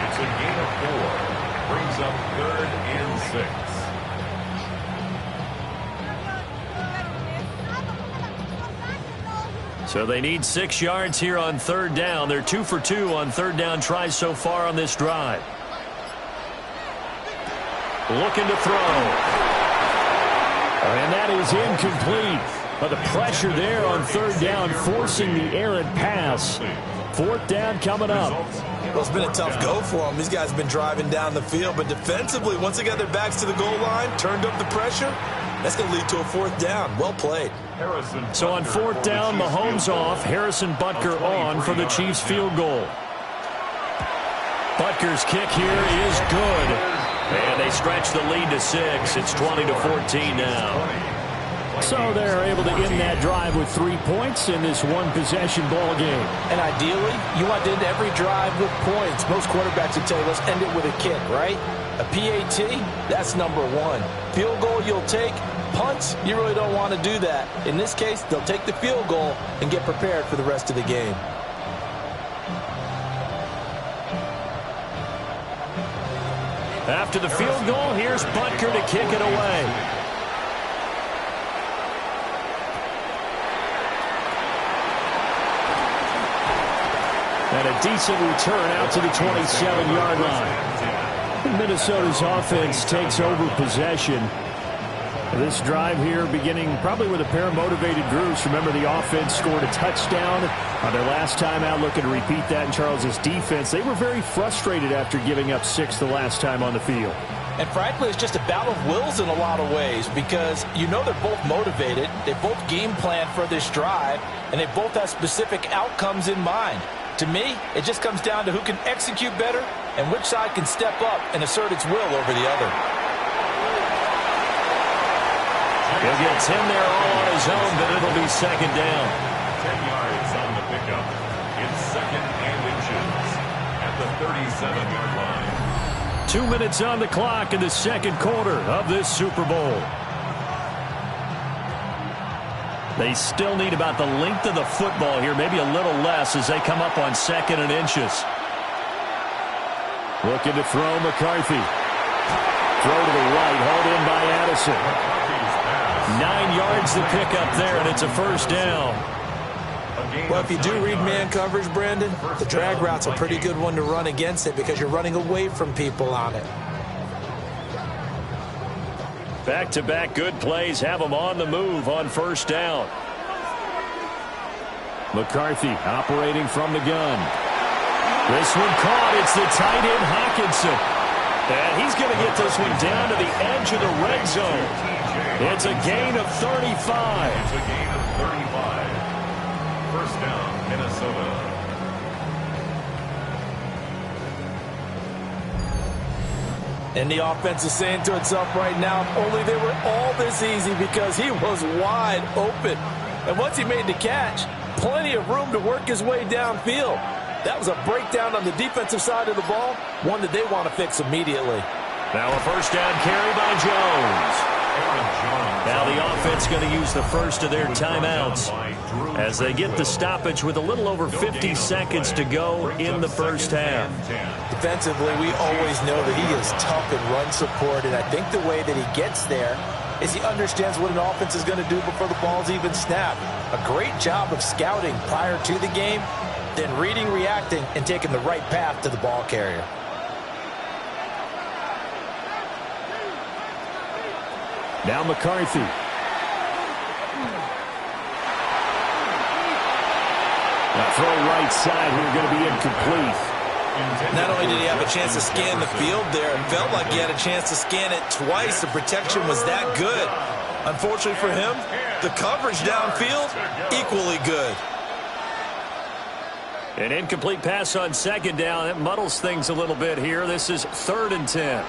[SPEAKER 1] It's a gain of 4. Brings up 3rd and 6.
[SPEAKER 2] So they need 6 yards here on 3rd down. They're 2 for 2 on 3rd down tries so far on this drive. Looking to throw. And that is incomplete. But the pressure there on 3rd down, forcing the errant pass. 4th down coming up.
[SPEAKER 3] Well, it's been a tough go for them. These guys have been driving down the field, but defensively, once they got their backs to the goal line, turned up the pressure, that's going to lead to a 4th down. Well played.
[SPEAKER 2] So on 4th down, Mahomes off, Harrison Butker on for the Chiefs field goal. Butker's kick here is good. And they stretch the lead to 6. It's 20-14 now. So they're able to end that drive with 3 points in this one-possession ball game.
[SPEAKER 4] And ideally, you want to end every drive with points. Most quarterbacks would tell you, let's end it with a kick, right? A PAT, that's number 1. Field goal you'll take. Punts, you really don't want to do that. In this case, they'll take the field goal and get prepared for the rest of the game.
[SPEAKER 2] After the field goal, here's Butker to kick it away. And a decent return out to the 27-yard line. Minnesota's offense takes over possession. This drive here beginning probably with a pair of motivated groups. Remember, the offense scored a touchdown on their last time out. Looking to repeat that in Charles's defense. They were very frustrated after giving up 6 the last time on the field.
[SPEAKER 4] And frankly, it's just a battle of wills in a lot of ways because you know they're both motivated. They both game plan for this drive, and they both have specific outcomes in mind. To me, it just comes down to who can execute better and which side can step up and assert its will over the other.
[SPEAKER 2] He'll get 10 there all on his own, but it'll be second down.
[SPEAKER 1] 10 yards on the pickup. It's 2nd and inches at the 37-yard line.
[SPEAKER 2] 2 minutes on the clock in the second quarter of this Super Bowl. They still need about the length of the football here, maybe a little less as they come up on 2nd and inches. Looking to throw McCarthy. Throw to the right, hauled in by Addison. 9 yards to pick up there, and it's a first down.
[SPEAKER 3] Well, if you do read man coverage, Brandon, the drag route's a pretty good one to run against it because you're running away from people on it.
[SPEAKER 2] Back-to-back good plays have them on the move on first down. McCarthy operating from the gun. This one caught. It's the tight end Hawkinson. And he's going to get this one down to the edge of the red zone. It's a gain of 35.
[SPEAKER 1] It's a gain of 35. First down, Minnesota.
[SPEAKER 4] And the offense is saying to itself right now, if only they were all this easy, because he was wide open. And once he made the catch, plenty of room to work his way downfield. That was a breakdown on the defensive side of the ball, one that they want to fix immediately.
[SPEAKER 2] Now a first down carry by Jones. Now the offense going to use the first of their timeouts as they get the stoppage with a little over 50 seconds to go in the first half.
[SPEAKER 3] Defensively, we always know that he is tough in run support, and I think the way that he gets there is he understands what an offense is going to do before the ball's even snapped. A great job of scouting prior to the game, then reading, reacting, and taking the right path to the ball carrier.
[SPEAKER 2] Now McCarthy. A throw right side here going to be incomplete.
[SPEAKER 3] Not only did he have a chance to scan the field there, it felt like he had a chance to scan it twice. The protection was that good. Unfortunately for him, the coverage downfield, equally good.
[SPEAKER 2] An incomplete pass on second down. It muddles things a little bit here. This is 3rd and 10.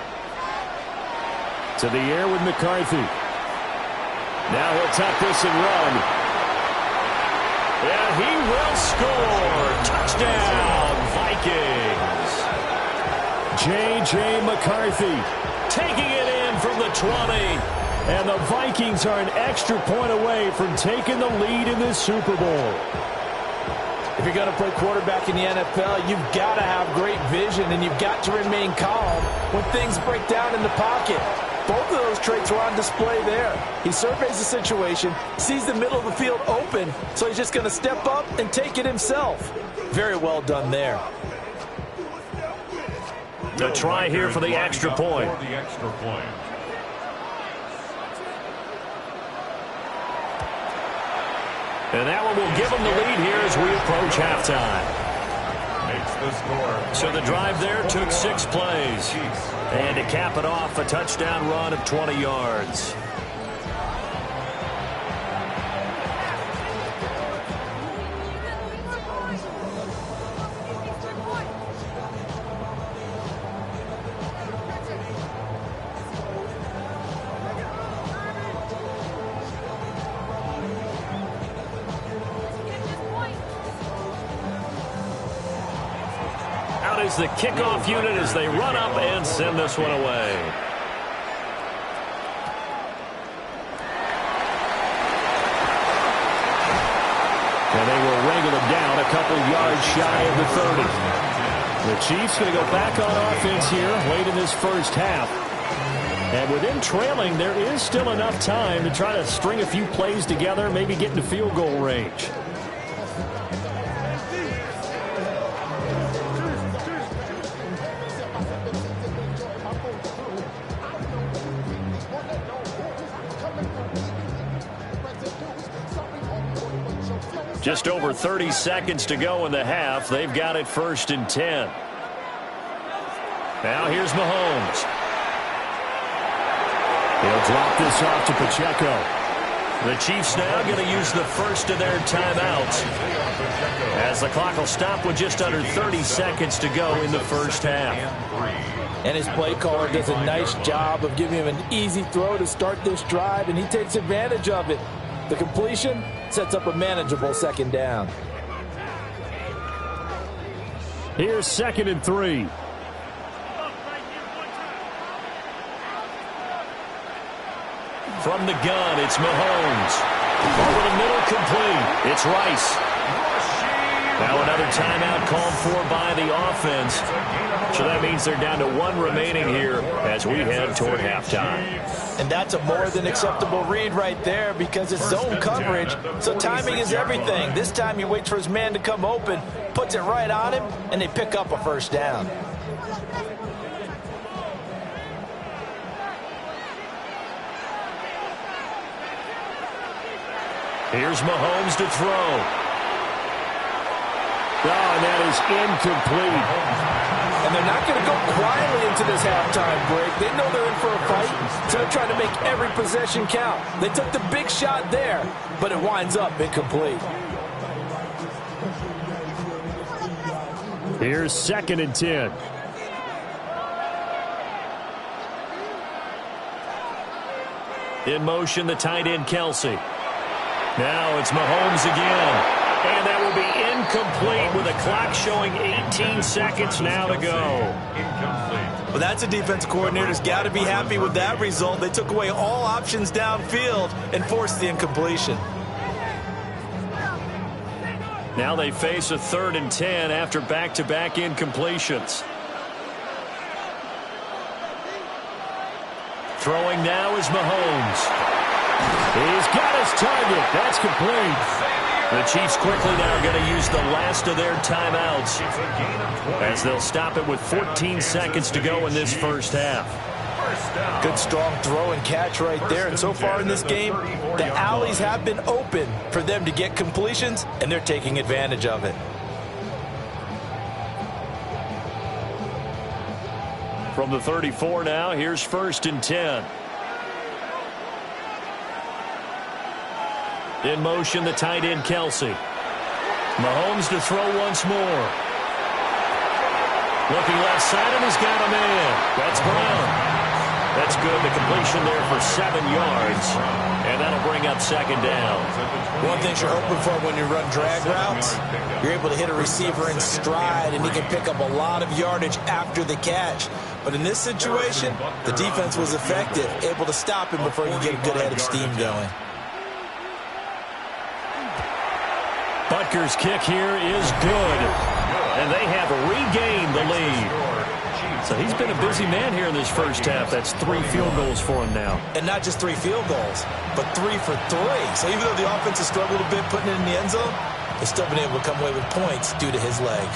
[SPEAKER 2] To the air with McCarthy. Now he'll tuck this and run. And he will score. Touchdown, Vikings. J.J. McCarthy taking it in from the 20. And the Vikings are an extra point away from taking the lead in this Super Bowl.
[SPEAKER 4] If you're going to play quarterback in the NFL, you've got to have great vision, and you've got to remain calm when things break down in the pocket. Both of those traits were on display there. He surveys the situation, sees the middle of the field open, so he's just going to step up and take it himself. Very well done there.
[SPEAKER 2] A try here for the extra point. And that one will give them the lead here as we approach halftime. So the drive there took 6 plays. And to cap it off, a touchdown run of 20 yards. Is the kickoff unit as they run up and send this one away. And they will wrangle him down a couple yards shy of the 30. The Chiefs going to go back on offense here late in this first half. And with them trailing, there is still enough time to try to string a few plays together, maybe get into field goal range. Just over 30 seconds to go in the half. They've got it 1st and 10. Now here's Mahomes. He'll drop this off to Pacheco. The Chiefs now going to use the first of their timeouts as the clock will stop with just under 30 seconds to go in the first half.
[SPEAKER 4] And his play caller does a nice job of giving him an easy throw to start this drive, and he takes advantage of it. The completion sets up a manageable second down.
[SPEAKER 2] Here's 2nd and 3. From the gun, it's Mahomes. Over the middle, complete. It's Rice. Now another timeout called for by the offense. So that means they're down to 1 remaining here as we head toward halftime.
[SPEAKER 3] And that's a more than acceptable read right there because it's zone coverage, so timing is everything. This time he waits for his man to come open, puts it right on him, and they pick up a first down.
[SPEAKER 2] Here's Mahomes to throw. Oh, and that is incomplete.
[SPEAKER 4] And they're not going to go quietly into this halftime break. They know they're in for a fight, so they're trying to make every possession count. They took the big shot there, but it winds up incomplete.
[SPEAKER 2] Here's 2nd and 10. In motion, the tight end, Kelsey. Now it's Mahomes again. And that will be incomplete with the clock showing 18 seconds now to go.
[SPEAKER 1] Incomplete.
[SPEAKER 3] Well, that's a defensive coordinator's got to be happy with that result. They took away all options downfield and forced the incompletion.
[SPEAKER 2] Now they face a 3rd and 10 after back-to-back incompletions. Throwing now is Mahomes. He's got his target. That's complete. The Chiefs quickly now going to use the last of their timeouts as they'll stop it with 14 seconds to go in this first half.
[SPEAKER 3] Good strong throw and catch right there. And so far in this game, the alleys have been open for them to get completions, and they're taking advantage of it.
[SPEAKER 2] From the 34 now, here's 1st and 10. In motion, the tight end, Kelsey. Mahomes to throw once more. Looking left side, and he's got a man. That's Brown. That's good. The completion there for 7 yards. And that'll bring up 2nd down.
[SPEAKER 3] One thing you're hoping for when you run drag routes, you're able to hit a receiver in stride, and he can pick up a lot of yardage after the catch. But in this situation, the defense was effective, able to stop him before he could get a good head of steam going.
[SPEAKER 2] Butker's kick here is good. And they have regained the lead. So he's been a busy man here in this first half. That's 3 field goals for him now.
[SPEAKER 3] And not just 3 field goals, but 3 for 3. So even though the offense has struggled a bit putting it in the end zone, they've still been able to come away with points due to his leg.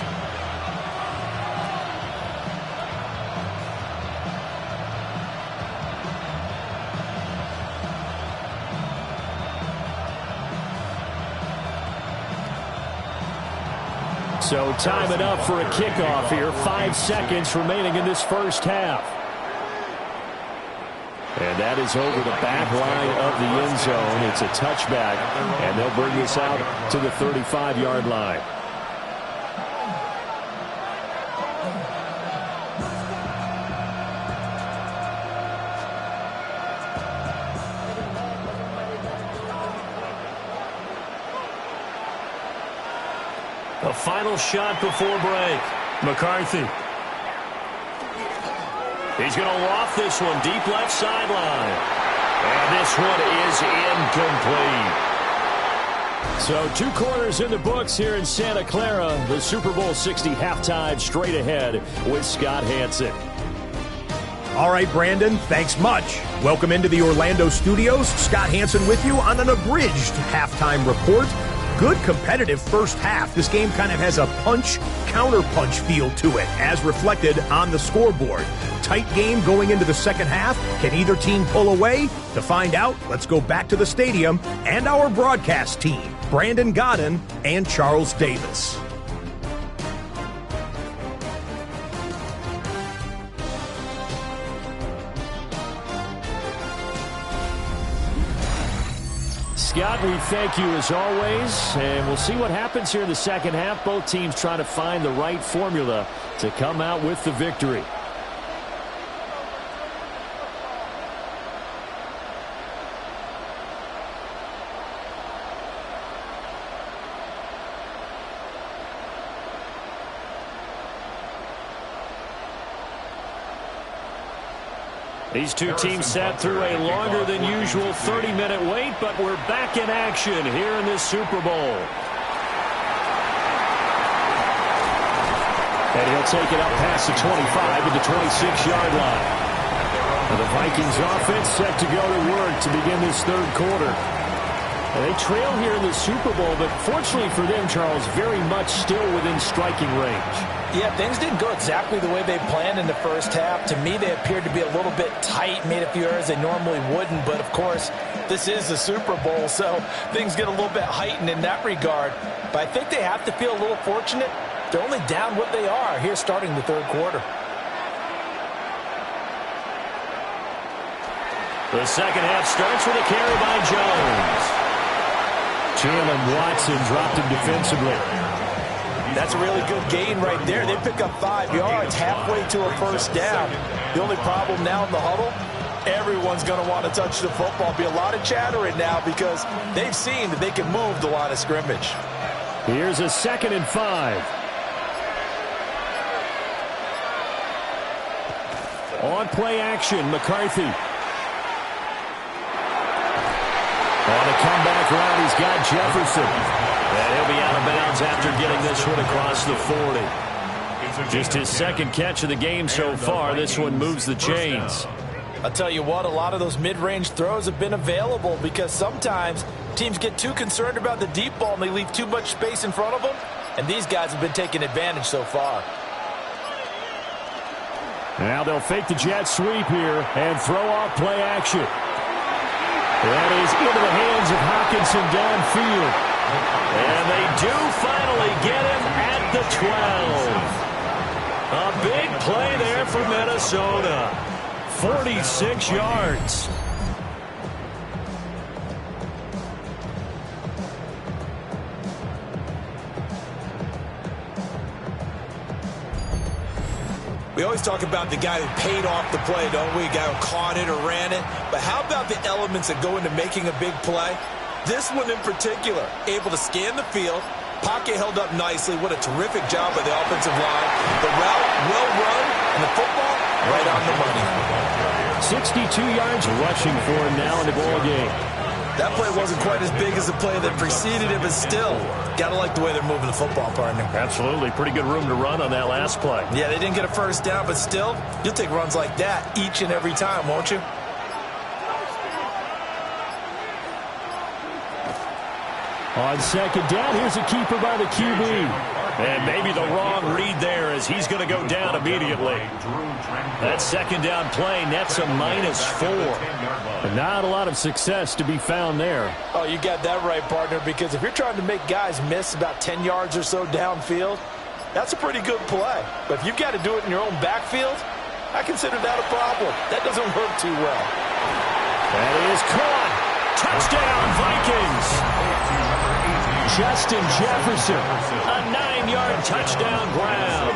[SPEAKER 2] So time it up for a kickoff here. 5 seconds remaining in this first half. And that is over the back line of the end zone. It's a touchback, and they'll bring this out to the 35-yard line. A final shot before break. McCarthy. He's going to loft this one deep left sideline. And this one is incomplete. So 2 quarters in the books here in Santa Clara. The Super Bowl 60 halftime straight ahead with Scott Hanson.
[SPEAKER 6] All right, Brandon, thanks much. Welcome into the Orlando studios. Scott Hanson with you on an abridged halftime report. Good competitive first half. This game kind of has a punch-counter-punch feel to it, as reflected on the scoreboard. Tight game going into the second half. Can either team pull away? To find out, let's go back to the stadium and our broadcast team, Brandon Godden and Charles Davis.
[SPEAKER 2] Scott, we thank you as always, and we'll see what happens here in the second half. Both teams trying to find the right formula to come out with the victory. These two teams sat through a longer than usual 30-minute wait, but we're back in action here in this Super Bowl. And he'll take it up past the 25 at the 26-yard line. And the Vikings offense set to go to work to begin this third quarter. And they trail here in the Super Bowl, but fortunately for them, Charles, very much still within striking range.
[SPEAKER 4] Yeah, things didn't go exactly the way they planned in the first half. To me, they appeared to be a little bit tight, made a few errors they normally wouldn't. But, of course, this is the Super Bowl, so things get a little bit heightened in that regard. But I think they have to feel a little fortunate They're only down what they are here starting the third quarter.
[SPEAKER 2] The second half starts with a carry by Jones. Jalen Watson dropped him defensively.
[SPEAKER 4] That's a really good gain right there. They pick up 5 yards halfway to a first down. The only problem now in the huddle, everyone's going to want to touch the football. Be a lot of chattering now because they've seen that they can move the line of scrimmage.
[SPEAKER 2] Here's a 2nd and 5. On play action, McCarthy. On a comeback route, he's got Jefferson. And he'll be out of bounds after getting this one across the 40. Just his second catch of the game so far. This one moves the chains.
[SPEAKER 4] I'll tell you what, a lot of those mid-range throws have been available because sometimes teams get too concerned about the deep ball and they leave too much space in front of them. And these guys have been taking advantage so far.
[SPEAKER 2] Now they'll fake the jet sweep here and throw off play action. That is into the hands of Hockenson downfield. And they do finally get him at the 12. A big play there for Minnesota. 46 yards.
[SPEAKER 3] We always talk about the guy who paid off the play, don't we? A guy who caught it or ran it. But how about the elements that go into making a big play? This one in particular, able to scan the field, pocket held up nicely. What a terrific job by the offensive line. The route, well run, and the football, right on the money.
[SPEAKER 2] 62 yards rushing for him now in the ball game.
[SPEAKER 3] That play wasn't quite as big as the play that preceded it, but still, got to like the way they're moving the football, partner.
[SPEAKER 2] Absolutely. Pretty good room to run on that last play.
[SPEAKER 3] Yeah, they didn't get a first down, but still, you'll take runs like that each and every time, won't you?
[SPEAKER 2] On second down, here's a keeper by the QB. And maybe the wrong read there as he's going to go down immediately. That second down play nets a -4. And not a lot of success to be found there.
[SPEAKER 4] Oh, you got that right, partner, because if you're trying to make guys miss about 10 yards or so downfield, that's a pretty good play. But if you've got to do it in your own backfield, I consider that a problem. That doesn't work too well.
[SPEAKER 2] That is caught. Touchdown, Vikings. Justin Jefferson, a 9-yard touchdown grab.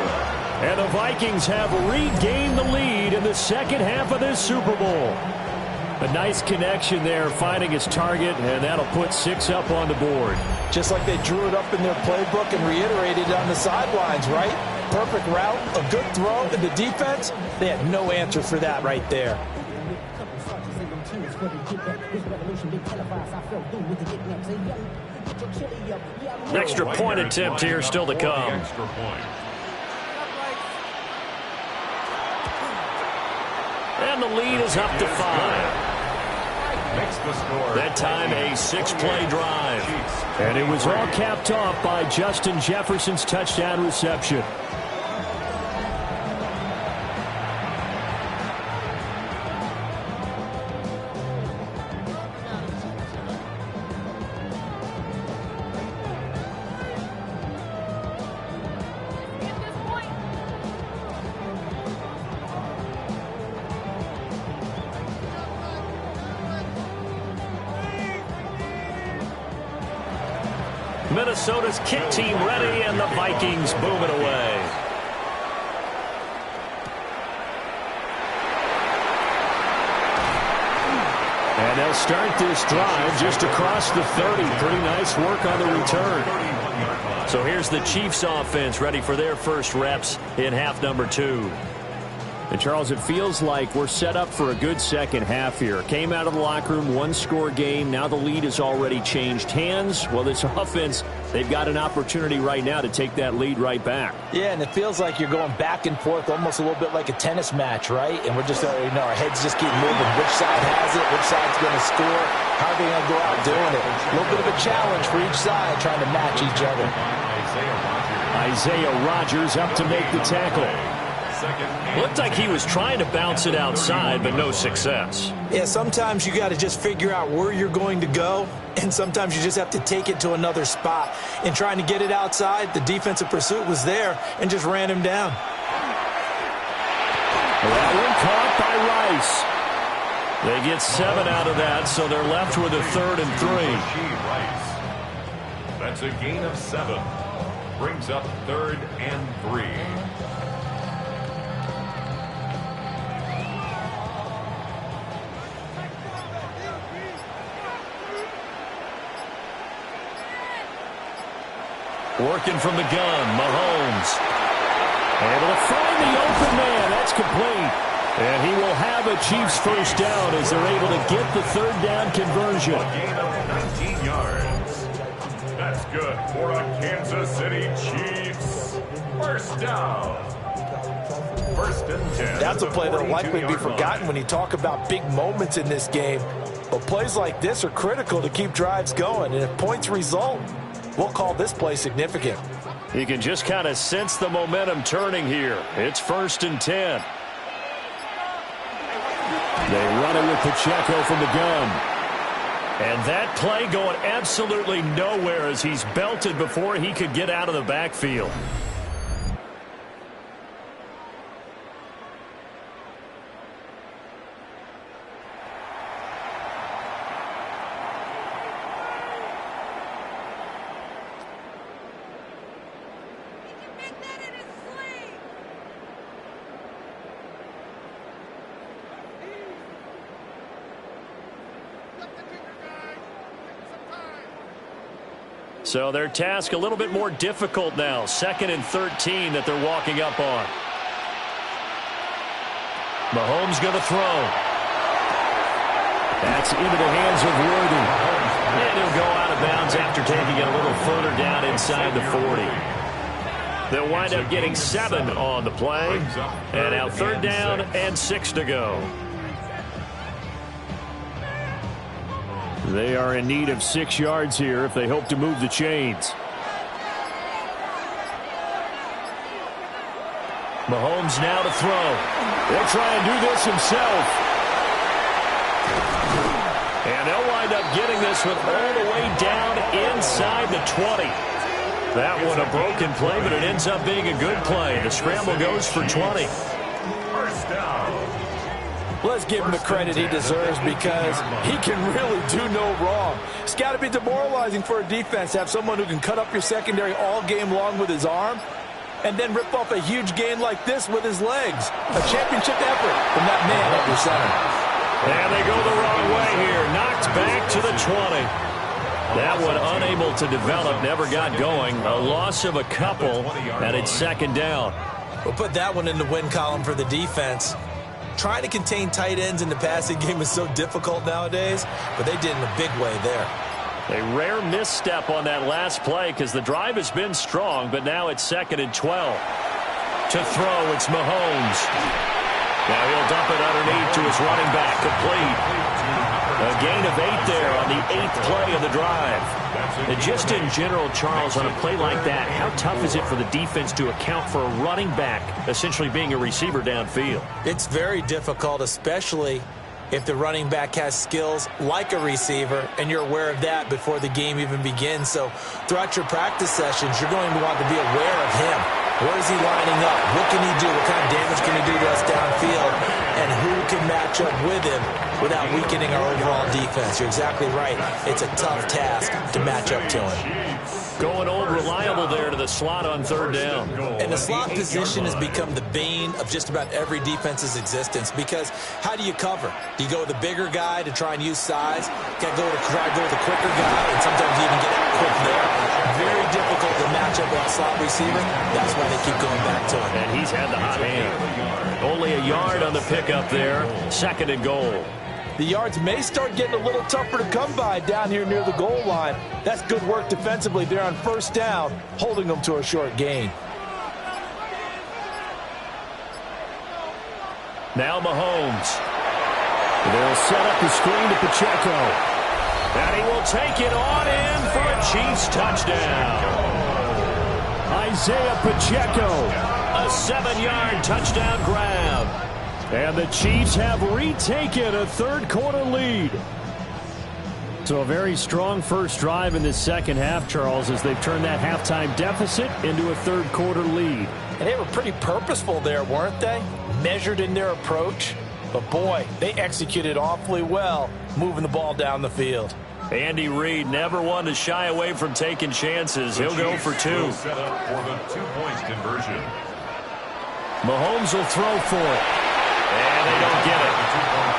[SPEAKER 2] And the Vikings have regained the lead in the second half of this Super Bowl. A nice connection there, finding his target, and that'll put 6 up on the board.
[SPEAKER 4] Just like they drew it up in their playbook and reiterated it on the sidelines, right? Perfect route, a good throw, and the defense, they had no answer for that right there.
[SPEAKER 2] Extra point attempt here still to come. And the lead is up to 5. That time a 6-play drive. And it was all capped off by Justin Jefferson's touchdown reception. Minnesota's kick team ready, and the Vikings boom it away. And they'll start this drive just across the 30. Pretty nice work on the return. So here's the Chiefs offense ready for their first reps in half number 2. And, Charles, it feels like we're set up for a good second half here. Came out of the locker room, 1-score game. Now the lead has already changed hands. Well, this offense, they've got an opportunity right now to take that lead right back.
[SPEAKER 4] Yeah, and it feels like you're going back and forth almost a little bit like a tennis match, right? And we're just, our heads just keep moving. Which side has it? Which side's going to score? How are they going to go out doing it? A little bit of a challenge for each side trying to match each other.
[SPEAKER 2] Isaiah Rodgers up to make the tackle. Looked like he was trying to bounce it outside, but no success.
[SPEAKER 3] Yeah, sometimes you got to just figure out where you're going to go, and sometimes you just have to take it to another spot. In trying to get it outside, the defensive pursuit was there and just ran him down.
[SPEAKER 2] That one caught by Rice. They get 7 out of that, so they're left with a 3rd and 3.
[SPEAKER 1] That's a gain of 7. Brings up 3rd and 3.
[SPEAKER 2] Working from the gun, Mahomes. Able to find the open man. That's complete. And he will have a Chiefs first down as they're able to get the 3rd down conversion.
[SPEAKER 1] A gain of 19 yards. That's good for a Kansas City Chiefs. First down. 1st and 10.
[SPEAKER 4] That's a play that'll likely be forgotten when you talk about big moments in this game. But plays like this are critical to keep drives going. And if points result, we'll call this play significant.
[SPEAKER 2] You can just kind of sense the momentum turning here. It's 1st and 10. They run it with Pacheco from the gun. And that play going absolutely nowhere as he's belted before he could get out of the backfield. So their task a little bit more difficult now. 2nd and 13 that they're walking up on. Mahomes going to throw. That's into the hands of Worthy. And he'll go out of bounds after taking it a little further down inside the 40. They'll wind up getting 7 on the play. And now 3rd down and 6 to go. They are in need of 6 yards here if they hope to move the chains. Mahomes now to throw. They'll try and do this himself. And they'll wind up getting this one all the way down inside the 20. That one a broken play, but it ends up being a good play. The scramble goes for 20.
[SPEAKER 1] First down.
[SPEAKER 4] Let's give him the credit he deserves because he can really do no wrong. It's got to be demoralizing for a defense to have someone who can cut up your secondary all game long with his arm and then rip off a huge gain like this with his legs. A championship effort from that man at your center.
[SPEAKER 2] And they go the wrong way here. Knocked back to the 20. That one unable to develop, never got going. A loss of a couple, and it's 2nd down.
[SPEAKER 3] We'll put that one in the win column for the defense. Trying to contain tight ends in the passing game is so difficult nowadays, but they did in a big way there.
[SPEAKER 2] A rare misstep on that last play because the drive has been strong, but now it's 2nd and 12. To throw, it's Mahomes. Now he'll dump it underneath to his running back, complete. A gain of 8 there on the 8th play of the drive. And just in general, Charles, on a play like that, how tough is it for the defense to account for a running back essentially being a receiver downfield?
[SPEAKER 3] It's very difficult, especially if the running back has skills like a receiver, and you're aware of that before the game even begins. So throughout your practice sessions, you're going to want to be aware of him. Where is he lining up? What can he do? What kind of damage can he do to us downfield? And who can match up with him without weakening our overall defense? You're exactly right. It's a tough task to match up to him.
[SPEAKER 2] Going old reliable there to the slot on 3rd down.
[SPEAKER 3] And the slot position has become the bane of just about every defense's existence because how do you cover? Do you go with the bigger guy to try and use size? You got to try to go with the quicker guy, and sometimes you even get out quick there. Very difficult to match up with a slot receiver. That's why they keep going back to him.
[SPEAKER 2] And he's had the hot hand. Only a yard on the pickup there. 2nd and goal.
[SPEAKER 4] The yards may start getting a little tougher to come by down here near the goal line. That's good work defensively there on 1st down, holding them to a short gain.
[SPEAKER 2] Now Mahomes. They'll set up the screen to Pacheco. And he will take it on in for a Chiefs touchdown. Isaiah Pacheco.
[SPEAKER 3] A
[SPEAKER 2] 7-yard touchdown grab. And the Chiefs have retaken a third-quarter lead. So a very strong first drive in this second half, Charles, as they've turned that halftime deficit into a third-quarter lead.
[SPEAKER 4] And they were pretty purposeful there, weren't they? Measured in their approach. But, boy, they executed awfully well moving the ball down the field.
[SPEAKER 2] Andy Reid never one to shy away from taking chances. He'll go for two.
[SPEAKER 1] Set up for the 2-point conversion.
[SPEAKER 2] Mahomes will throw for it. And they don't get it.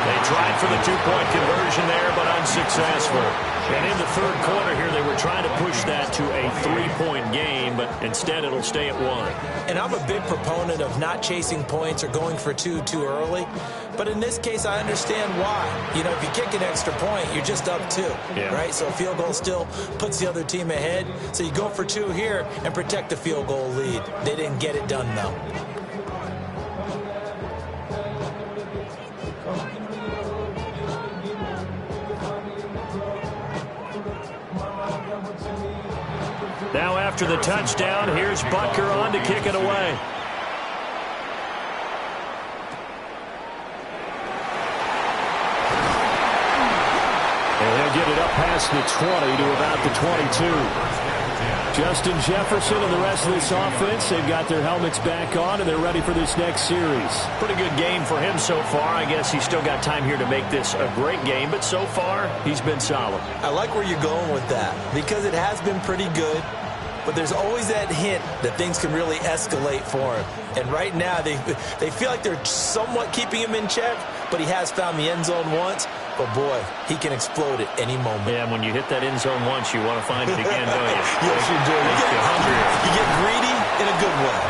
[SPEAKER 2] They tried for the 2-point conversion there, but unsuccessful. And in the third quarter here, they were trying to push that to a 3-point game, but instead it'll stay at 1.
[SPEAKER 3] And I'm a big proponent of not chasing points or going for two too early. But in this case, I understand why. You know, if you kick an extra point, you're just up 2, right? So a field goal still puts the other team ahead. So you go for 2 here and protect the field goal lead. They didn't get it done, though.
[SPEAKER 2] Now after the touchdown, here's Butker on to kick it away. And he'll get it up past the 20 to about the 22. Justin Jefferson and the rest of this offense, they've got their helmets back on, and they're ready for this next series. Pretty good game for him so far. I guess he's still got time here to make this a great game, but so far, he's been solid.
[SPEAKER 3] I like where you're going with that because it has been pretty good, but there's always that hint that things can really escalate for him. And right now, they feel like they're somewhat keeping him in check, but he has found the end zone once. But, boy, he can explode at any moment.
[SPEAKER 2] Yeah, when you hit that end zone once, you want to find it again, don't you?
[SPEAKER 3] Yes, you do. You get hungry. You get greedy in a good way.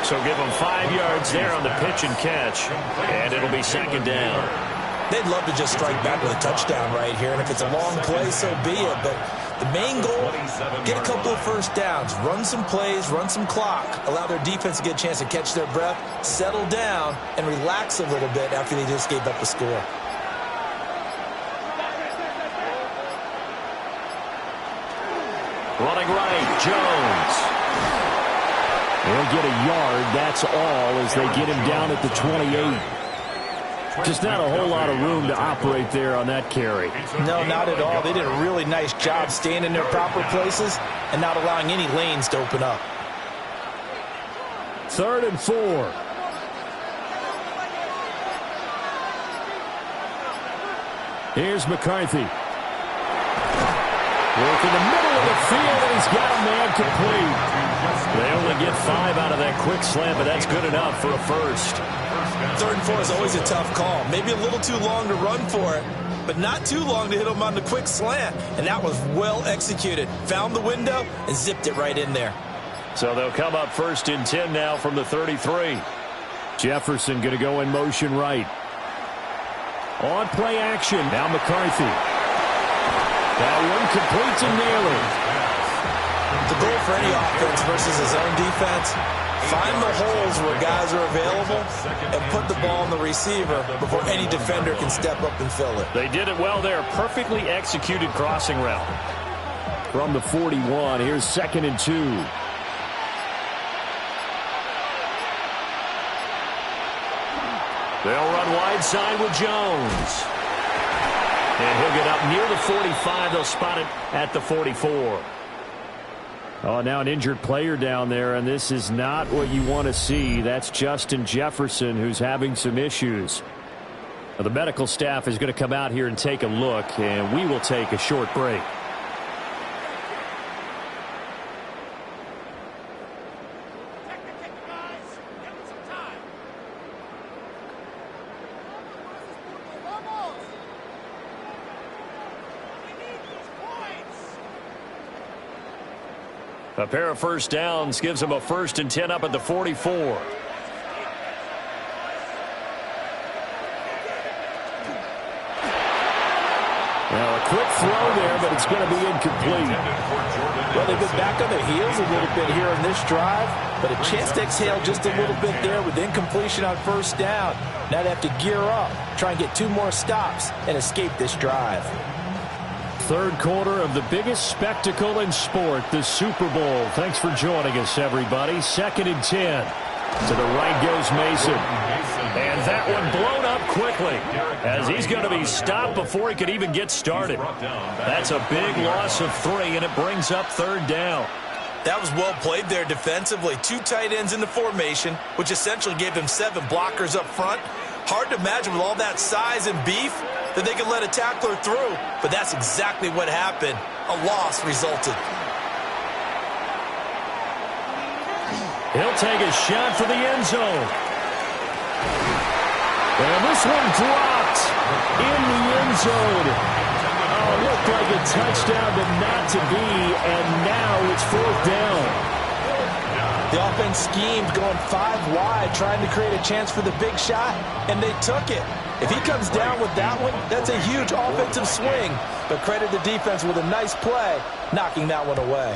[SPEAKER 2] So give him 5 yards there on the pitch and catch, and it'll be second down.
[SPEAKER 3] They'd love to just strike back with a touchdown right here, and if it's a long play, so be it. But the main goal, get a couple of first downs, run some plays, run some clock, allow their defense to get a chance to catch their breath, settle down, and relax a little bit after they just gave up a score.
[SPEAKER 2] Running right, Jones. He'll get a yard, that's all, as they get him down at the 28. Just not a whole lot of room to operate there on that carry.
[SPEAKER 4] No, not at all. They did a really nice job staying in their proper places and not allowing any lanes to open up.
[SPEAKER 2] 3rd and 4. Here's McCarthy. Work in the middle of the field, and he's got a man complete. They only get 5 out of that quick slant, but that's good enough for a first.
[SPEAKER 3] 3rd and 4 is always a tough call. Maybe a little too long to run for it, but not too long to hit him on the quick slant. And that was well executed. Found the window and zipped it right in there.
[SPEAKER 2] So they'll come up 1st and 10 now from the 33. Jefferson going to go in motion right. On play action. Now McCarthy. That one complete to Naylor.
[SPEAKER 3] The goal for any offense versus his own defense, find the holes where guys are available and put the ball on the receiver before any defender can step up and fill it.
[SPEAKER 2] They did it well there. Perfectly executed crossing route. From the 41, here's 2nd and 2. They'll run wide side with Jones. And he'll get up near the 45. They'll spot it at the 44. Oh, now an injured player down there, and this is not what you want to see. That's Justin Jefferson, who's having some issues. Now, the medical staff is going to come out here and take a look, and we will take a short break. A pair of first downs gives them a 1st and 10 up at the 44. Now a quick throw there, but it's going to be incomplete.
[SPEAKER 4] Well, they've been back on their heels a little bit here in this drive, but a chance to exhale just a little bit there with incompletion on 1st down. Now they have to gear up, try and get 2 more stops and escape this drive.
[SPEAKER 2] third quarter of the biggest spectacle in sport, the Super Bowl. Thanks for joining us, everybody. 2nd and 10. To the right goes Mason. And that one blown up quickly as he's going to be stopped before he could even get started. That's a big loss of 3, and it brings up 3rd down.
[SPEAKER 3] That was well played there defensively. 2 tight ends in the formation, which essentially gave him 7 blockers up front. Hard to imagine with all that size and beef that they could let a tackler through, but that's exactly what happened. A loss resulted.
[SPEAKER 2] He'll take a shot for the end zone. And this one dropped in the end zone. Oh, looked like a touchdown, but not to be, and now it's 4th down.
[SPEAKER 4] The offense schemed going 5 wide, trying to create a chance for the big shot, and they took it. If he comes down with that one, that's a huge offensive swing. But credit the defense with a nice play, knocking that one away.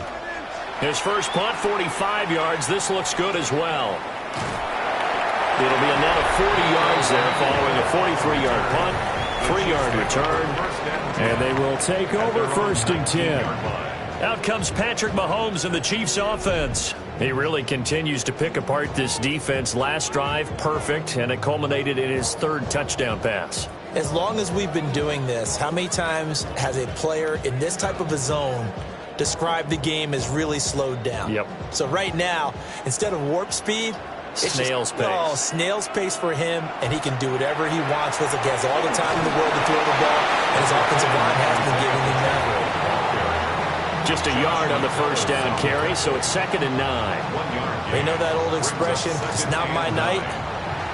[SPEAKER 2] His first punt, 45 yards. This looks good as well. It'll be a net of 40 yards there following a 43-yard punt, 3-yard return, and they will take over 1st and 10. Out comes Patrick Mahomes and the Chiefs offense. He really continues to pick apart this defense. Last drive, perfect, and it culminated in his 3rd touchdown pass.
[SPEAKER 3] As long as we've been doing this, how many times has a player in this type of a zone described the game as really slowed down?
[SPEAKER 2] Yep.
[SPEAKER 3] So right now, instead of warp speed,
[SPEAKER 2] snail's pace.
[SPEAKER 3] Oh, snail's pace for him, and he can do whatever he wants. Feels like he has all the time in the world to throw the ball, and his offensive line has been giving him that.
[SPEAKER 2] Just a yard on the 1st down carry, so it's 2nd and 9.
[SPEAKER 3] You know that old expression, it's not my night?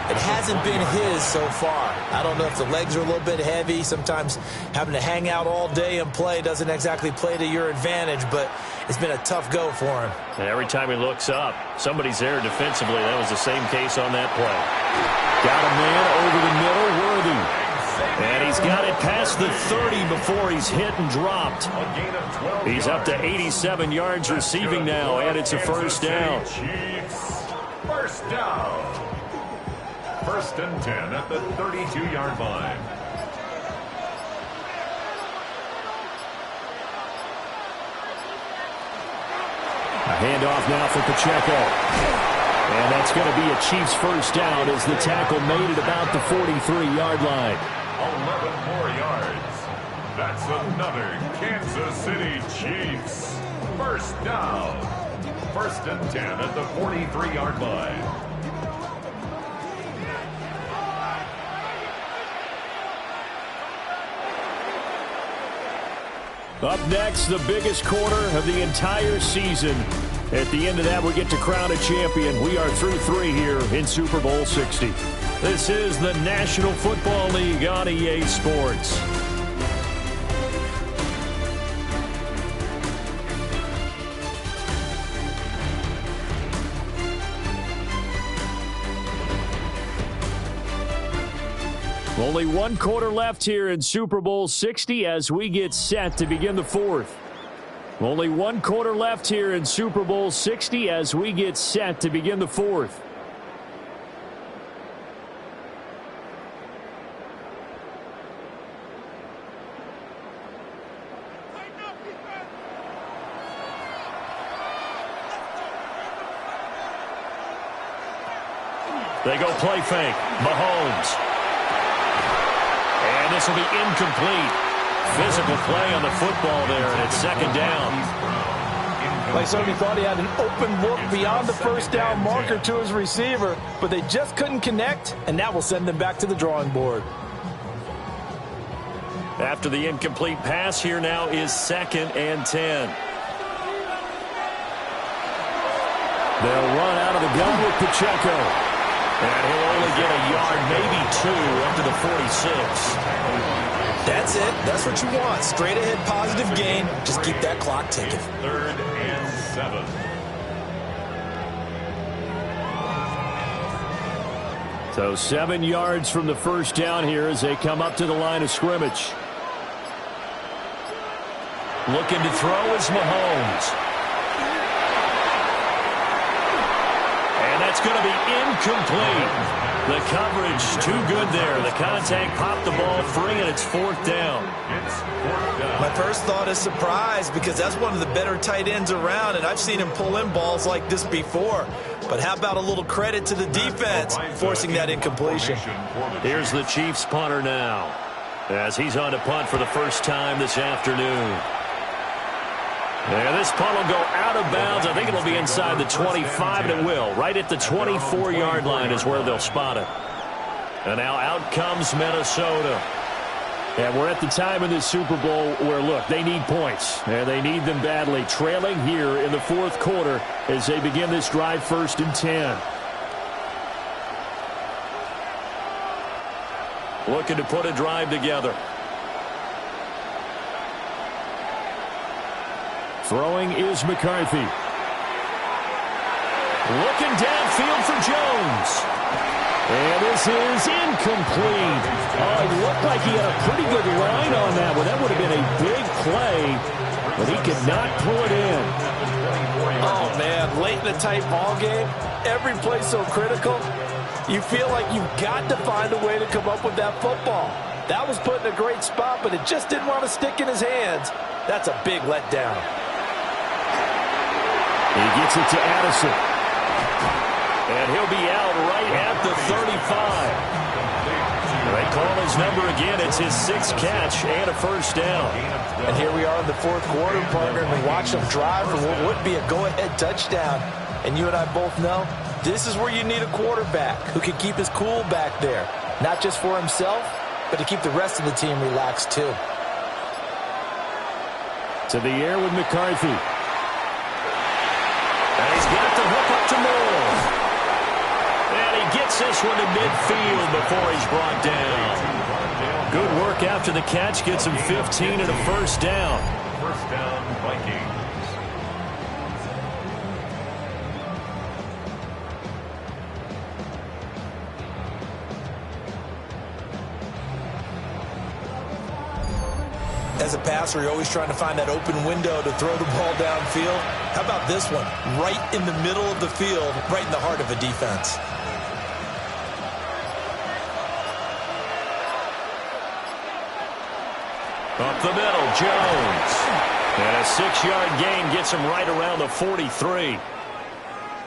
[SPEAKER 3] It hasn't been his so far. I don't know if the legs are a little bit heavy. Sometimes having to hang out all day and play doesn't exactly play to your advantage, but it's been a tough go for him.
[SPEAKER 2] And every time he looks up, somebody's there defensively. That was the same case on that play. Got a man over the middle, Worthy. And he's got it past the 30 before he's hit and dropped. He's up to 87 yards receiving now, and it's a 1st down.
[SPEAKER 1] Chiefs, 1st down. 1st and 10 at the 32-yard line.
[SPEAKER 2] A handoff now for Pacheco. And that's going to be a Chiefs 1st down as the tackle made it about the 43-yard line.
[SPEAKER 1] 11 more yards. That's another Kansas City Chiefs 1st down. 1st and 10 at the 43-yard line.
[SPEAKER 2] Up next, the biggest quarter of the entire season. At the end of that, we get to crown a champion. We are through 3 here in Super Bowl 60. This is the National Football League on EA Sports. Only 1 quarter left here in Super Bowl 60 as we get set to begin the 4th. Only 1 quarter left here in Super Bowl 60 as we get set to begin the 4th. They go play fake. Mahomes. And this will be incomplete. Physical play on the football there, and it's 2nd down.
[SPEAKER 4] Like somebody thought he had an open look beyond the 1st down marker to his receiver, but they just couldn't connect, and that will send them back to the drawing board.
[SPEAKER 2] After the incomplete pass, here now is 2nd and 10. They'll run out of the gun with Pacheco. And he'll only get a yard, maybe 2, up to the 46.
[SPEAKER 3] That's it. That's what you want. Straight ahead positive gain. Just keep that clock ticking.
[SPEAKER 1] 3rd and 7.
[SPEAKER 2] So 7 yards from the 1st down here as they come up to the line of scrimmage. Looking to throw is Mahomes. And that's it's going to be incomplete. The coverage too good there. The contact popped the ball free, and it's fourth down.
[SPEAKER 3] My first thought is surprise because that's one of the better tight ends around, and I've seen him pull in balls like this before. But how about a little credit to the defense forcing that incompletion?
[SPEAKER 2] Here's the Chiefs punter now as he's on to punt for the first time this afternoon. And this punt will go out of bounds. I think it'll be inside the 25, and it will. Right at the 24-yard line is where they'll spot it. And now out comes Minnesota. And we're at the time in this Super Bowl where, look, they need points. And they need them badly. Trailing here in the fourth quarter as they begin this drive 1st and 10. Looking to put a drive together. Throwing is McCarthy. Looking downfield for Jones. And this is incomplete. Oh, it looked like he had a pretty good line on that one. That would have been a big play, but he could not pull it in.
[SPEAKER 4] Oh, man, late in a tight ball game, every play so critical. You feel like you've got to find a way to come up with that football. That was put in a great spot, but it just didn't want to stick in his hands. That's a big letdown.
[SPEAKER 2] He gets it to Addison. And he'll be out right at the 35. They call his number again. It's his 6th catch and a first down.
[SPEAKER 4] And here we are in the fourth quarter, partner, and we watch him drive for what would be a go-ahead touchdown. And you and I both know this is where you need a quarterback who can keep his cool back there. Not just for himself, but to keep the rest of the team relaxed too.
[SPEAKER 2] To the air with McCarthy. And he's got the hook up to Moore. And he gets this one to midfield before he's brought down. Good work after the catch. Gets him 15 and a first down.
[SPEAKER 1] First down, Vikings.
[SPEAKER 3] As a passer, you're always trying to find that open window to throw the ball downfield. How about this one? Right in the middle of the field, right in the heart of a defense.
[SPEAKER 2] Up the middle, Jones. And a 6-yard gain gets him right around the 43.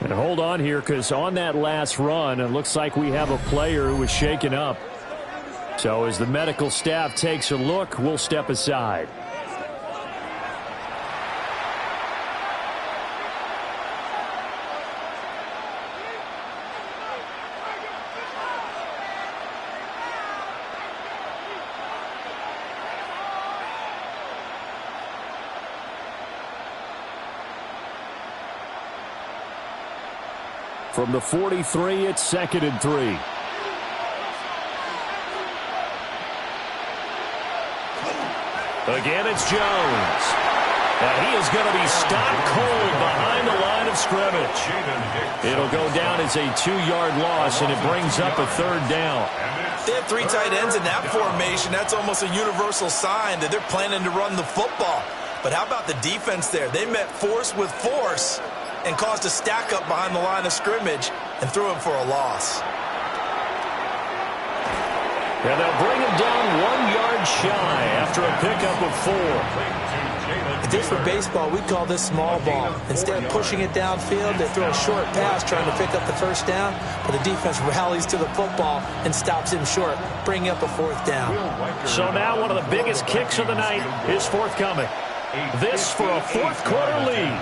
[SPEAKER 2] And hold on here, because on that last run, it looks like we have a player who was shaken up. So as the medical staff takes a look, we'll step aside. From the 43, it's 2nd and 3. Again, it's Jones. And he is going to be stopped cold behind the line of scrimmage. It'll go down as a 2-yard loss, and it brings up a 3rd down.
[SPEAKER 3] They have 3 tight ends in that formation. That's almost a universal sign that they're planning to run the football. But how about the defense there? They met force with force and caused a stack up behind the line of scrimmage and threw him for a loss.
[SPEAKER 2] And they'll bring him down 1 yard shy after a pickup of 4.
[SPEAKER 4] If this were baseball, we'd call this small ball. Instead of pushing it downfield, they throw a short pass trying to pick up the first down, but the defense rallies to the football and stops him short, bringing up a 4th down.
[SPEAKER 2] So now one of the biggest kicks of the night is forthcoming. This for a 4th quarter lead.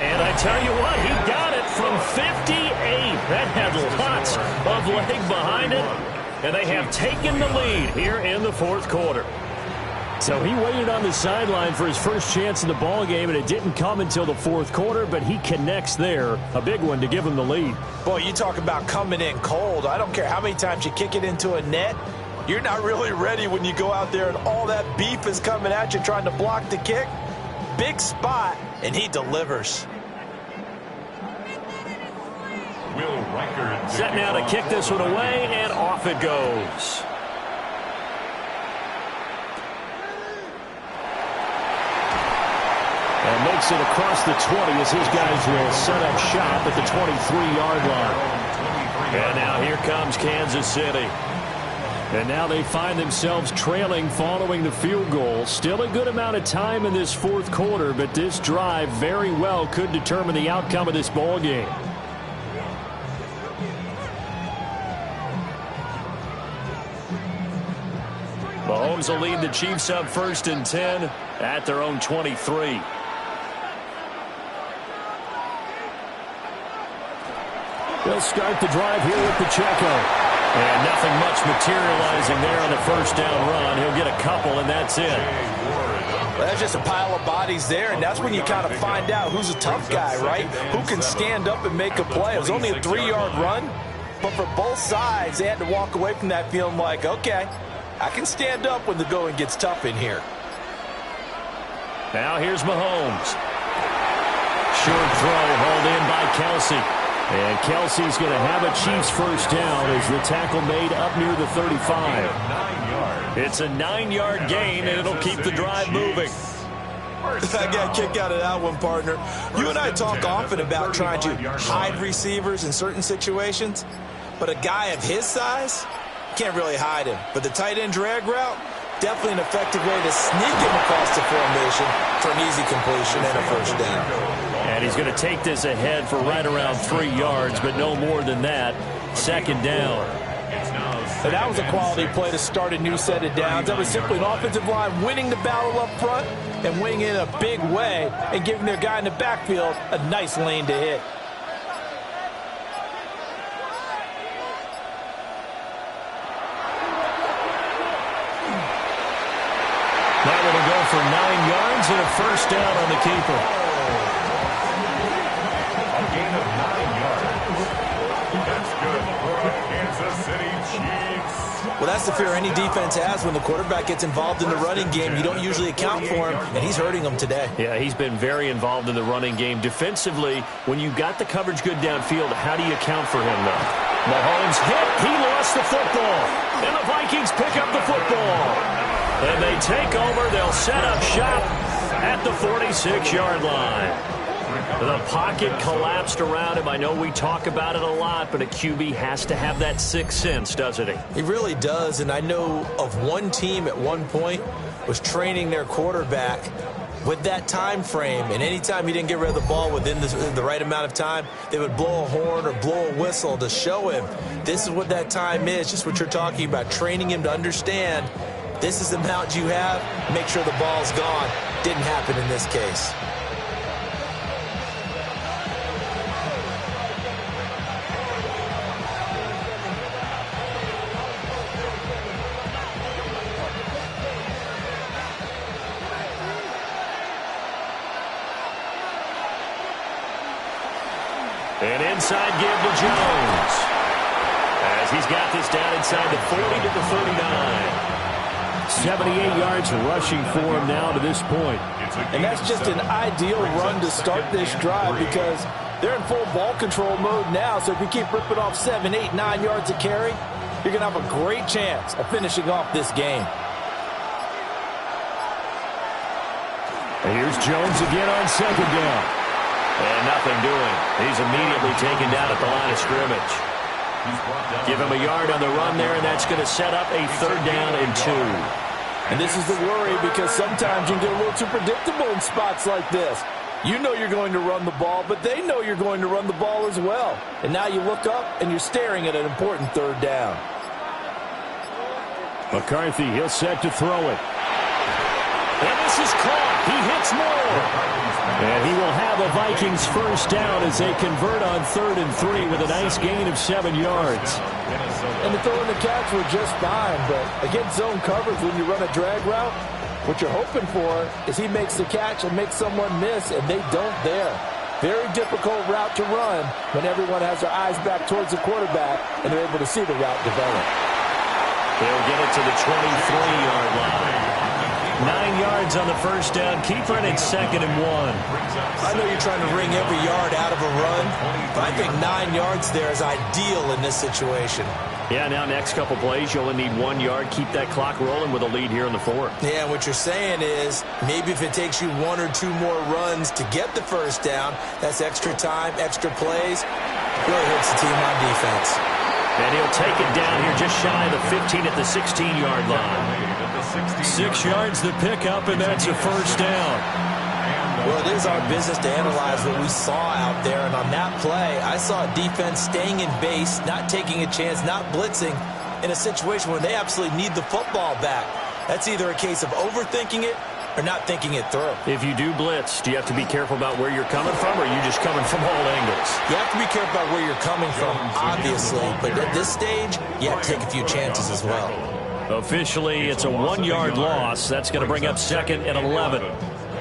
[SPEAKER 2] And I tell you what, he got it from 58. That had lots of leg behind it. And they have taken the lead here in the 4th quarter. So he waited on the sideline for his first chance in the ball game, and it didn't come until the 4th quarter, but he connects there. A big one to give him the lead.
[SPEAKER 4] Boy, you talk about coming in cold. I don't care how many times you kick it into a net. You're not really ready when you go out there and all that beef is coming at you trying to block the kick. Big spot, and he delivers.
[SPEAKER 2] Set now to kick this one away, and off it goes. And make takes it across the 20 as his guys will set up shop at the 23-yard line. And now here comes Kansas City. And now they find themselves trailing following the field goal. Still a good amount of time in this fourth quarter, but this drive very well could determine the outcome of this ball game. Mahomes will lead the Chiefs up 1st and 10 at their own 23. They'll start the drive here with Pacheco. And nothing much materializing there on the first down run. He'll get a couple, and that's it.
[SPEAKER 3] Well, that's just a pile of bodies there, and that's when you kind of find out who's a tough guy, right? Who can stand up and make a play. It was only a 3-yard run, but for both sides, they had to walk away from that feeling like, okay, I can stand up when the going gets tough in here.
[SPEAKER 2] Now here's Mahomes. Short throw hauled in by Kelsey. And Kelsey's going to have a Chiefs first down as the tackle made up near the 35. It's a 9-yard gain, and it'll keep the drive moving.
[SPEAKER 3] I got a kick out of that one, partner. You and I talk often about trying to hide receivers in certain situations, but a guy of his size, can't really hide him. But the tight end drag route, definitely an effective way to sneak him across the formation for an easy completion and a first down.
[SPEAKER 2] And he's going to take this ahead for right around 3 yards, but no more than that. 2nd down.
[SPEAKER 4] And that was a quality play to start a new set of downs. That was simply an offensive line winning the battle up front and winning in a big way and giving their guy in the backfield a nice lane to hit.
[SPEAKER 2] That will go for 9 yards and a first down on the keeper.
[SPEAKER 1] A gain of 9 yards. That's good for the Kansas City Chiefs.
[SPEAKER 3] Well, that's the fear any defense has when the quarterback gets involved in the running game. You don't usually account for him, and he's hurting them today.
[SPEAKER 2] Yeah, he's been very involved in the running game. Defensively, when you got the coverage good downfield, how do you account for him, though? Mahomes hit. He lost the football. And the Vikings pick up the football. And they take over. They'll set up shop at the 46-yard line. The pocket collapsed around him. I know we talk about it a lot, but a QB has to have that sixth sense, doesn't he?
[SPEAKER 3] He really does, and I know of one team at one point was training their quarterback with that time frame, and anytime he didn't get rid of the ball within the right amount of time, they would blow a horn or blow a whistle to show him this is what that time is, just what you're talking about, training him to understand this is the amount you have, make sure the ball's gone. Didn't happen in this case.
[SPEAKER 2] An inside give to Jones. As he's got this down inside the 40 to the 39. 78 yards rushing for him now to this point.
[SPEAKER 4] And that's just an ideal run to start this drive because they're in full ball control mode now. So if you keep ripping off 7, 8, 9 yards of carry, you're going to have a great chance of finishing off this game.
[SPEAKER 2] And here's Jones again on second down. And nothing doing. He's immediately taken down at the line of scrimmage. Give him a yard on the run there, and that's going to set up a 3rd down and 2.
[SPEAKER 4] And this is the worry because sometimes you can get a little too predictable in spots like this. You know you're going to run the ball, but they know you're going to run the ball as well. And now you look up, and you're staring at an important 3rd down.
[SPEAKER 2] McCarthy, he'll set to throw it. And this is caught. He hits more. And he will have a Vikings first down as they convert on 3rd and 3 with a nice gain of 7 yards.
[SPEAKER 4] And the throw and the catch were just fine, but against zone coverage when you run a drag route, what you're hoping for is he makes the catch and makes someone miss, and they don't there. Very difficult route to run when everyone has their eyes back towards the quarterback and they're able to see the route develop.
[SPEAKER 2] They'll get it to the 23-yard line. 9 yards on the first down. Keeper in 2nd and 1.
[SPEAKER 3] I know you're trying to wring every yard out of a run, but I think 9 yards there is ideal in this situation.
[SPEAKER 2] Yeah, now next couple plays, you only need 1 yard. Keep that clock rolling with a lead here in the fourth.
[SPEAKER 3] Yeah, what you're saying is maybe if it takes you 1 or 2 more runs to get the first down, that's extra time, extra plays. Really hurts the team on defense.
[SPEAKER 2] And he'll take it down here just shy of the 15 at the 16-yard line. 6 yards the pickup, and that's a first down.
[SPEAKER 3] Well, it is our business to analyze what we saw out there, and on that play, I saw a defense staying in base, not taking a chance, not blitzing in a situation where they absolutely need the football back. That's either a case of overthinking it or not thinking it through.
[SPEAKER 2] If you do blitz, do you have to be careful about where you're coming from, or are you just coming from all angles?
[SPEAKER 3] You have to be careful about where you're coming from, obviously, but at this stage, you have to take a few chances as well.
[SPEAKER 2] Officially, it's a 1-yard loss. That's going to bring up 2nd and 11.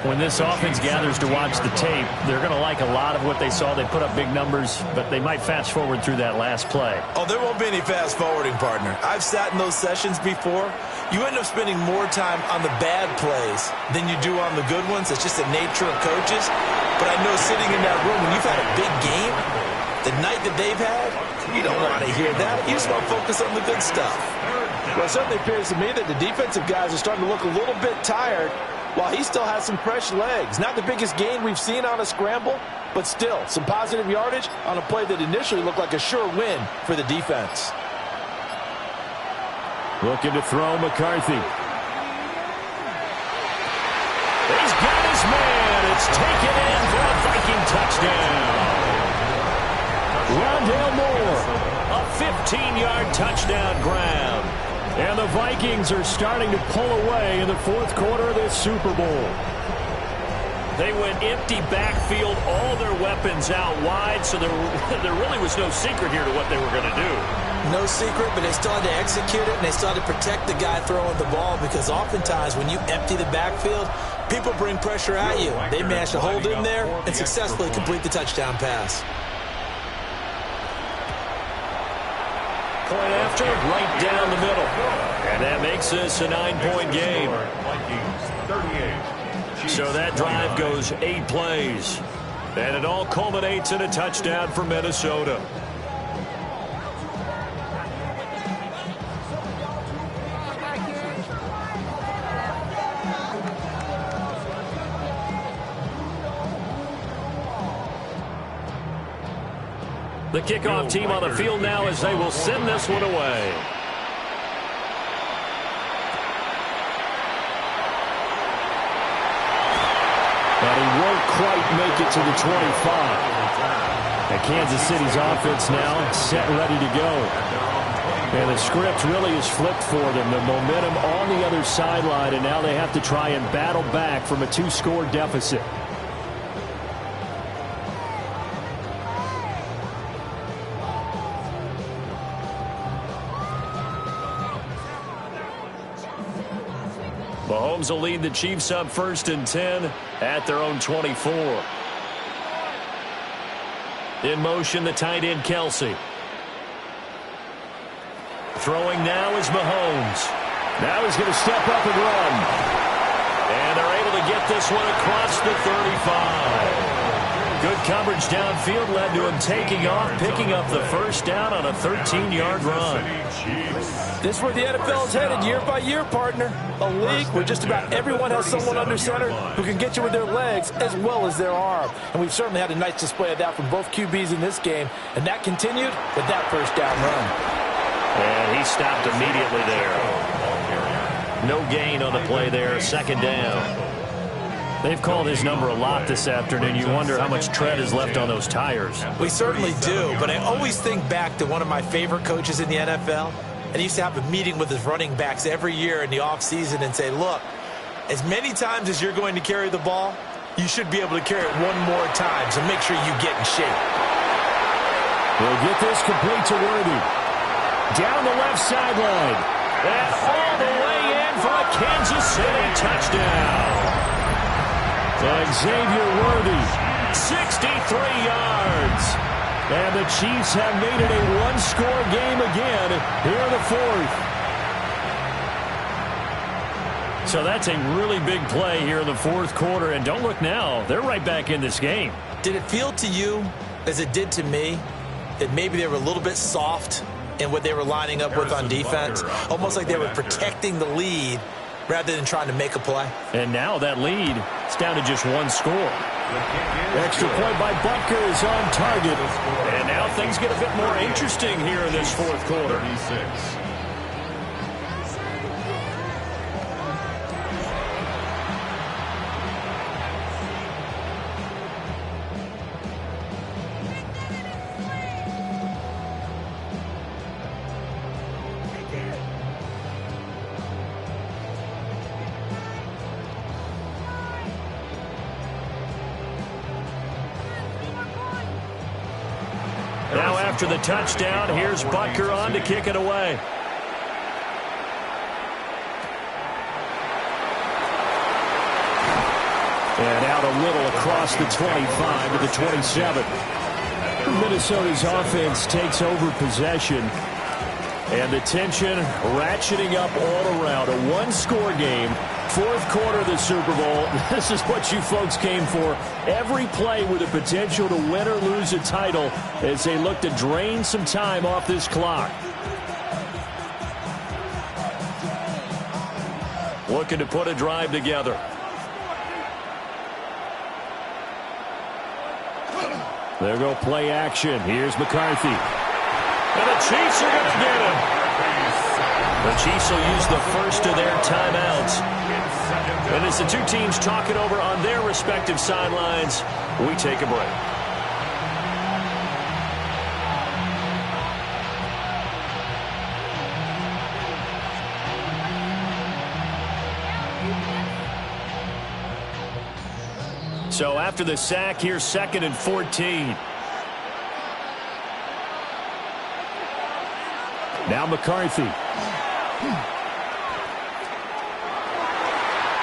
[SPEAKER 2] When this offense gathers to watch the tape, they're going to like a lot of what they saw. They put up big numbers, but they might fast forward through that last play.
[SPEAKER 3] Oh, there won't be any fast forwarding, partner. I've sat in those sessions before. You end up spending more time on the bad plays than you do on the good ones. It's just the nature of coaches. But I know sitting in that room, when you've had a big game, the night that they've had, you don't want to hear that. You just want to focus on the good stuff.
[SPEAKER 4] Well, it certainly appears to me that the defensive guys are starting to look a little bit tired, while he still has some fresh legs. Not the biggest gain we've seen on a scramble, but still some positive yardage on a play that initially looked like a sure win for the defense.
[SPEAKER 2] Looking to throw McCarthy. He's got his man. It's taken in for a Viking touchdown. Rondale Moore, a 15-yard touchdown grab. And the Vikings are starting to pull away in the fourth quarter of this Super Bowl. They went empty backfield, all their weapons out wide, so there really was no secret here to what they were going to do.
[SPEAKER 3] No secret, but they still had to execute it, and they still had to protect the guy throwing the ball, because oftentimes when you empty the backfield, people bring pressure at you. They managed to hold in there and successfully complete the touchdown pass.
[SPEAKER 2] Point after, right down the middle. And that makes this a 9-point game. So that drive goes 8 plays. And it all culminates in a touchdown for Minnesota. The kickoff team on the field now as they will send this one away. But he won't quite make it to the 25. And Kansas City's offense now set and ready to go. And the script really is flipped for them. The momentum on the other sideline, and now they have to try and battle back from a 2-score deficit. Mahomes will lead the Chiefs up 1st and 10 at their own 24. In motion, the tight end, Kelsey. Throwing now is Mahomes. Now he's going to step up and run. And they're able to get this one across the 35. Good coverage downfield led to him taking off, picking up the first down on a 13-yard run.
[SPEAKER 4] This is where the NFL is headed year by year, partner. A league where just about everyone has someone under center who can get you with their legs as well as their arm. And we've certainly had a nice display of that from both QBs in this game. And that continued with that first down run.
[SPEAKER 2] And he stopped immediately there. No gain on the play there, 2nd down. They've called his number a lot this afternoon. You wonder how much tread is left on those tires.
[SPEAKER 3] We certainly do, but I always think back to one of my favorite coaches in the NFL. And he used to have a meeting with his running backs every year in the offseason and say, look, as many times as you're going to carry the ball, you should be able to carry it one more time, so make sure you get in shape.
[SPEAKER 2] We'll get this complete to Worthy. Down the left sideline. And all the way in for a Kansas City touchdown. Xavier Worthy, 63 yards. And the Chiefs have made it a 1-score game again here in the fourth. So that's a really big play here in the fourth quarter. And don't look now, they're right back in this game.
[SPEAKER 3] Did it feel to you, as it did to me, that maybe they were a little bit soft in what they were lining up with on defense. Almost like they were protecting the lead rather than trying to make a play.
[SPEAKER 2] And now that lead is down to just one score. Extra point by Butker is on target. And now things get a bit more interesting here in this fourth quarter. Now after the touchdown, here's Butker on to kick it away. And out a little across the 25 to the 27. Minnesota's offense takes over possession. And the tension ratcheting up all around. A one-score game. Fourth quarter of the Super Bowl. This is what you folks came for. Every play with the potential to win or lose a title as they look to drain some time off this clock. Looking to put a drive together. There go play action. Here's McCarthy. And the Chiefs are going to get him. The Chiefs will use the first of their timeouts. And as the two teams talk it over on their respective sidelines, we take a break. So after the sack, here's 2nd and 14. Now McCarthy.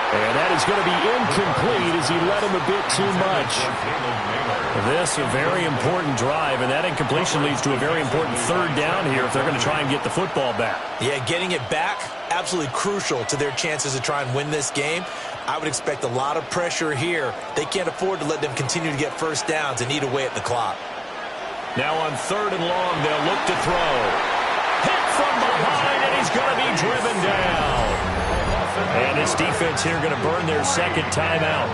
[SPEAKER 2] And that is going to be incomplete as he led him a bit too much. This a very important drive, and that incompletion leads to a very important third down here if they're going to try and get the football back.
[SPEAKER 3] Yeah, getting it back, absolutely crucial to their chances to try and win this game. I would expect a lot of pressure here. They can't afford to let them continue to get first downs and eat away at the clock.
[SPEAKER 2] Now on 3rd and long, they'll look to throw. Hit from behind, and he's going to be driven down. And this defense here going to burn their second timeout.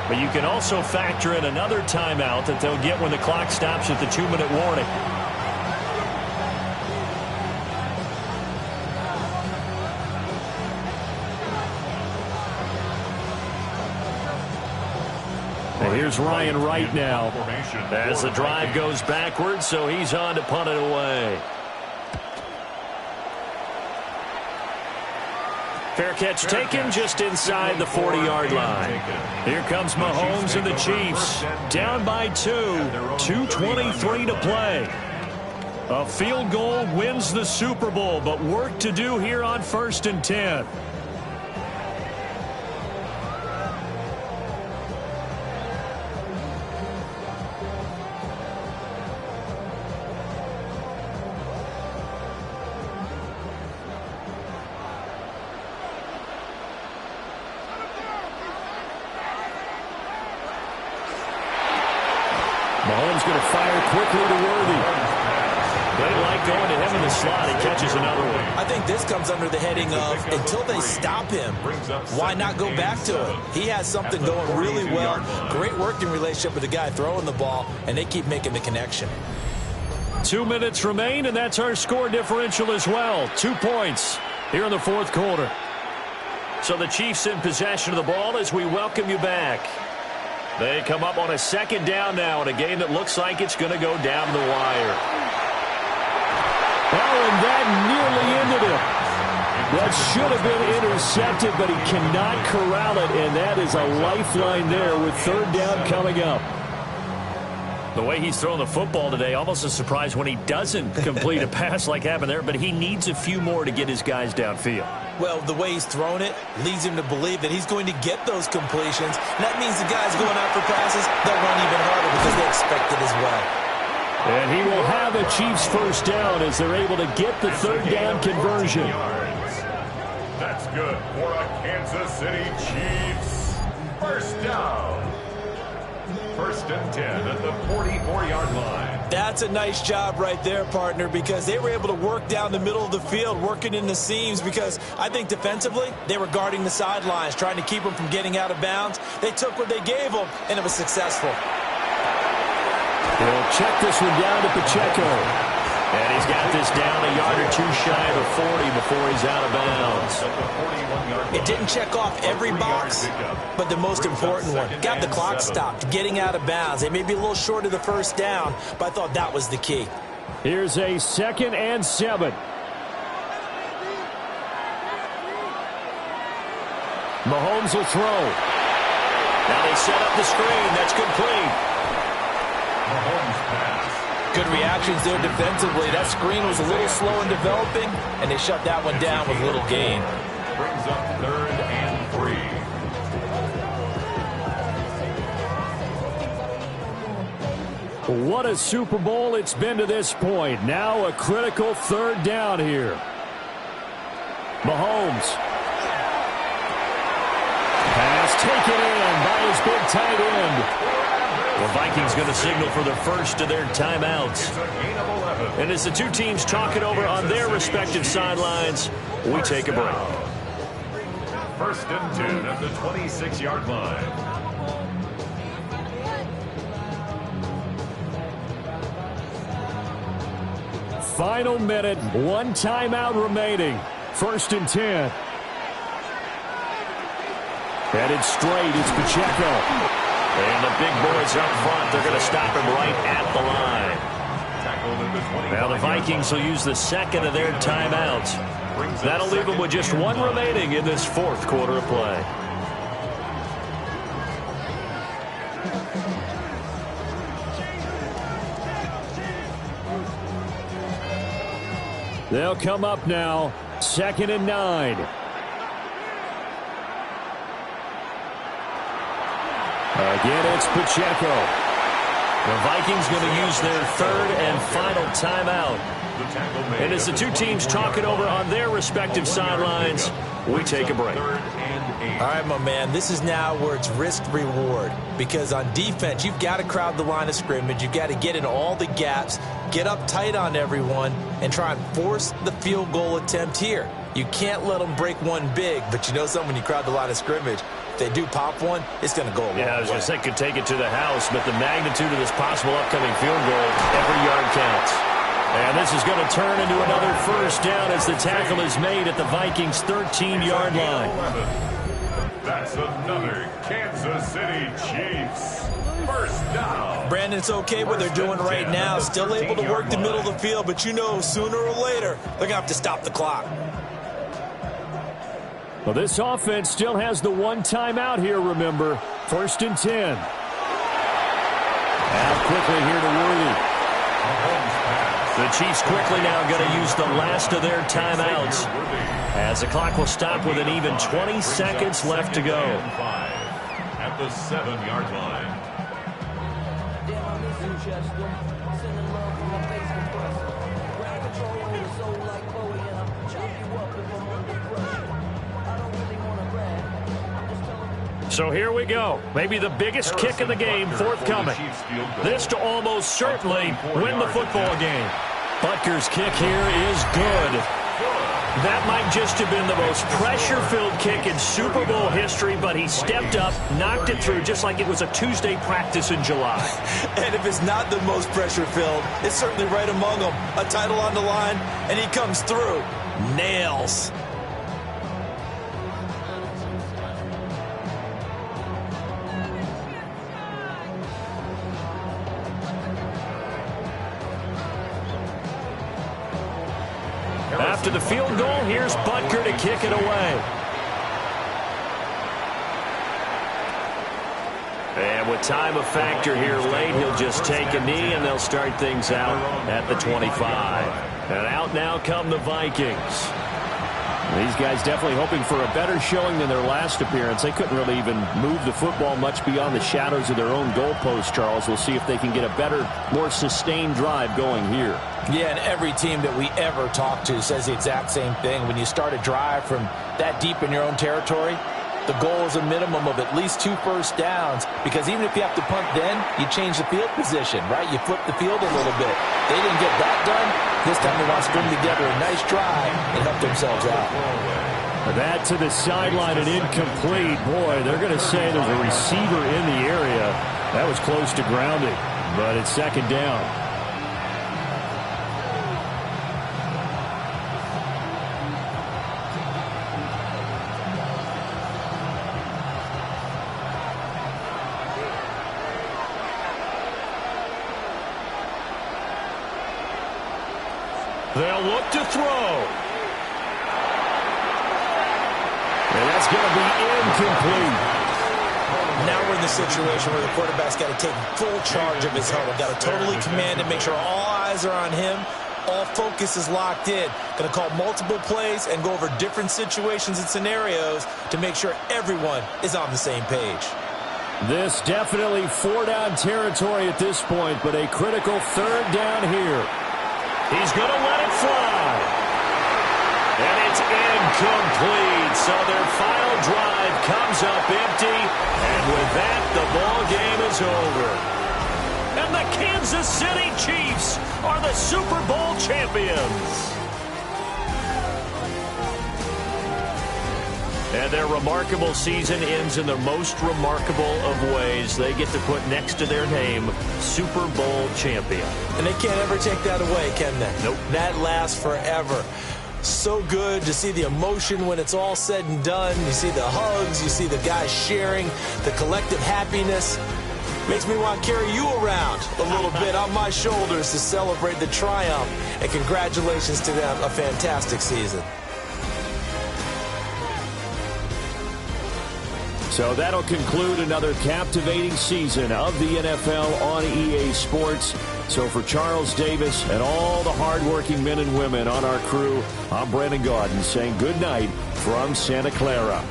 [SPEAKER 2] But you can also factor in another timeout that they'll get when the clock stops at the 2-minute warning. And here's Ryan Wright now as the drive goes backwards, so he's on to punt it away. Fair catch taken just inside the 40-yard line. Here comes Mahomes and the Chiefs. Down by 2. 2:23 to play. A field goal wins the Super Bowl, but work to do here on 1st and 10. Mahomes going to fire quickly to Worthy. They like going to him in the slot. He catches another one.
[SPEAKER 3] I think this comes under the heading of until they stop him, why not go back to him? He has something going really well. Great working relationship with the guy throwing the ball, and they keep making the connection.
[SPEAKER 2] 2 minutes remain, and that's our score differential as well. 2 points here in the fourth quarter. So the Chiefs in possession of the ball as we welcome you back. They come up on a 2nd down now in a game that looks like it's going to go down the wire.
[SPEAKER 6] Oh, and that nearly ended it. That should have been intercepted, but he cannot corral it, and that is a lifeline there with 3rd down coming up.
[SPEAKER 2] The way he's throwing the football today, almost a surprise when he doesn't complete a pass like happened there, but he needs a few more to get his guys downfield.
[SPEAKER 3] Well, the way he's thrown it leads him to believe that he's going to get those completions. And that means the guys going out for passes, they'll run even harder because they expect it as well.
[SPEAKER 6] And he will have a Chiefs first down as they're able to get the 3rd down conversion.
[SPEAKER 1] That's good for a Kansas City Chiefs first down. First and 10 at the 44-yard line.
[SPEAKER 3] That's a nice job right there, partner, because they were able to work down the middle of the field, working in the seams, because I think defensively they were guarding the sidelines, trying to keep them from getting out of bounds. They took what they gave them, and it was successful.
[SPEAKER 2] He'll check this one down to Pacheco. And he's got this down a yard or two shy of the 40 before he's out of bounds.
[SPEAKER 3] It didn't check off every box, but the most important one. Got the clock stopped, getting out of bounds. They may be a little short of the first down, but I thought that was the key.
[SPEAKER 2] Here's a 2nd and 7. Mahomes will throw. Now they set up the screen. That's complete.
[SPEAKER 1] Mahomes pass.
[SPEAKER 3] Good reactions there defensively. That screen was a little slow in developing, and they shut that one down with little gain.
[SPEAKER 1] Brings up 3rd and 3.
[SPEAKER 2] What a Super Bowl it's been to this point. Now a critical 3rd down here. Mahomes. Pass taken in by his big tight end. The Vikings going to signal for the first of their timeouts. And as the two teams talk it over on their respective sidelines, we take a break.
[SPEAKER 1] First and 10 at the 26-yard line.
[SPEAKER 2] Final minute, 1 timeout remaining. 1st and 10. Headed straight, it's Pacheco. And the big boys up front, they're going to stop him right at the line. Now the Vikings will use the 2nd of their timeouts. That'll leave them with just 1 remaining in this 4th quarter of play. They'll come up now, 2nd and 9. Again, it's Pacheco. The Vikings going to use their 3rd and final timeout. And as the two teams talk it over on their respective sidelines, we take a break.
[SPEAKER 3] All right, my man, this is now where it's risk-reward. Because on defense, you've got to crowd the line of scrimmage. You've got to get in all the gaps, get up tight on everyone, and try and force the field goal attempt here. You can't let them break one big, but you know something, when you crowd the line of scrimmage, if they do pop one, it's going to go a long way.
[SPEAKER 2] Yeah, I was going to say could take it to the house, but the magnitude of this possible upcoming field goal, every yard counts. And this is going to turn into another 1st down as the tackle is made at the Vikings' 13-yard line.
[SPEAKER 1] That's another Kansas City Chiefs. 1st down.
[SPEAKER 3] Brandon, it's okay what they're doing right now. Still able to work the middle of the field, but you know sooner or later they're going to have to stop the clock.
[SPEAKER 2] Well, this offense still has the 1 timeout here, remember. 1st and 10. Out quickly here to Worthy. The Chiefs quickly now going to use the last of their timeouts, as the clock will stop with an even 20 seconds left to go.
[SPEAKER 1] At the 7-yard line.
[SPEAKER 2] So here we go. Maybe the biggest kick of the game forthcoming. This to almost certainly win the football game. Butker's kick here is good. That might just have been the most pressure-filled kick in Super Bowl history, but he stepped up, knocked it through just like it was a Tuesday practice in July.
[SPEAKER 3] And if it's not the most pressure-filled, it's certainly right among them. A title on the line, and he comes through. Nails.
[SPEAKER 2] After the field goal, here's Butker to kick it away. And with time a factor here late, he'll just take a knee and they'll start things out at the 25. And out now come the Vikings. These guys definitely hoping for a better showing than their last appearance. They couldn't really even move the football much beyond the shadows of their own goalpost, Charles. We'll see if they can get a better, more sustained drive going here.
[SPEAKER 3] Yeah, and every team that we ever talk to says the exact same thing. When you start a drive from that deep in your own territory,
[SPEAKER 4] The goal is a minimum of at least 2 first downs, because even if you have to punt then, you change the field position, right? You flip the field a little bit. They didn't get that done. This time they want to string together a nice drive and help themselves out.
[SPEAKER 2] That to the sideline and incomplete. Boy, they're going to say there's a receiver in the area. That was close to grounding, but it's second down. They'll look to throw. And that's going to be incomplete.
[SPEAKER 3] Now we're in the situation where the quarterback's got to take full charge of his huddle. Got to totally command it, make sure all eyes are on him. All focus is locked in. Going to call multiple plays and go over different situations and scenarios to make sure everyone is on the same page.
[SPEAKER 2] This definitely 4-down territory at this point, but a critical 3rd down here. He's going to let it fly. And it's incomplete. So their final drive comes up empty. And with that, the ball game is over. And the Kansas City Chiefs are the Super Bowl champions. And their remarkable season ends in the most remarkable of ways. They get to put next to their name, Super Bowl champion.
[SPEAKER 3] And they can't ever take that away, can they?
[SPEAKER 2] Nope.
[SPEAKER 3] That lasts forever. So good to see the emotion when it's all said and done. You see the hugs. You see the guys sharing, the collective happiness. Makes me want to carry you around a little bit on my shoulders to celebrate the triumph. And congratulations to them. A fantastic season.
[SPEAKER 2] So that'll conclude another captivating season of the NFL on EA Sports. So for Charles Davis and all the hardworking men and women on our crew, I'm Brandon Gaudin saying good night from Santa Clara.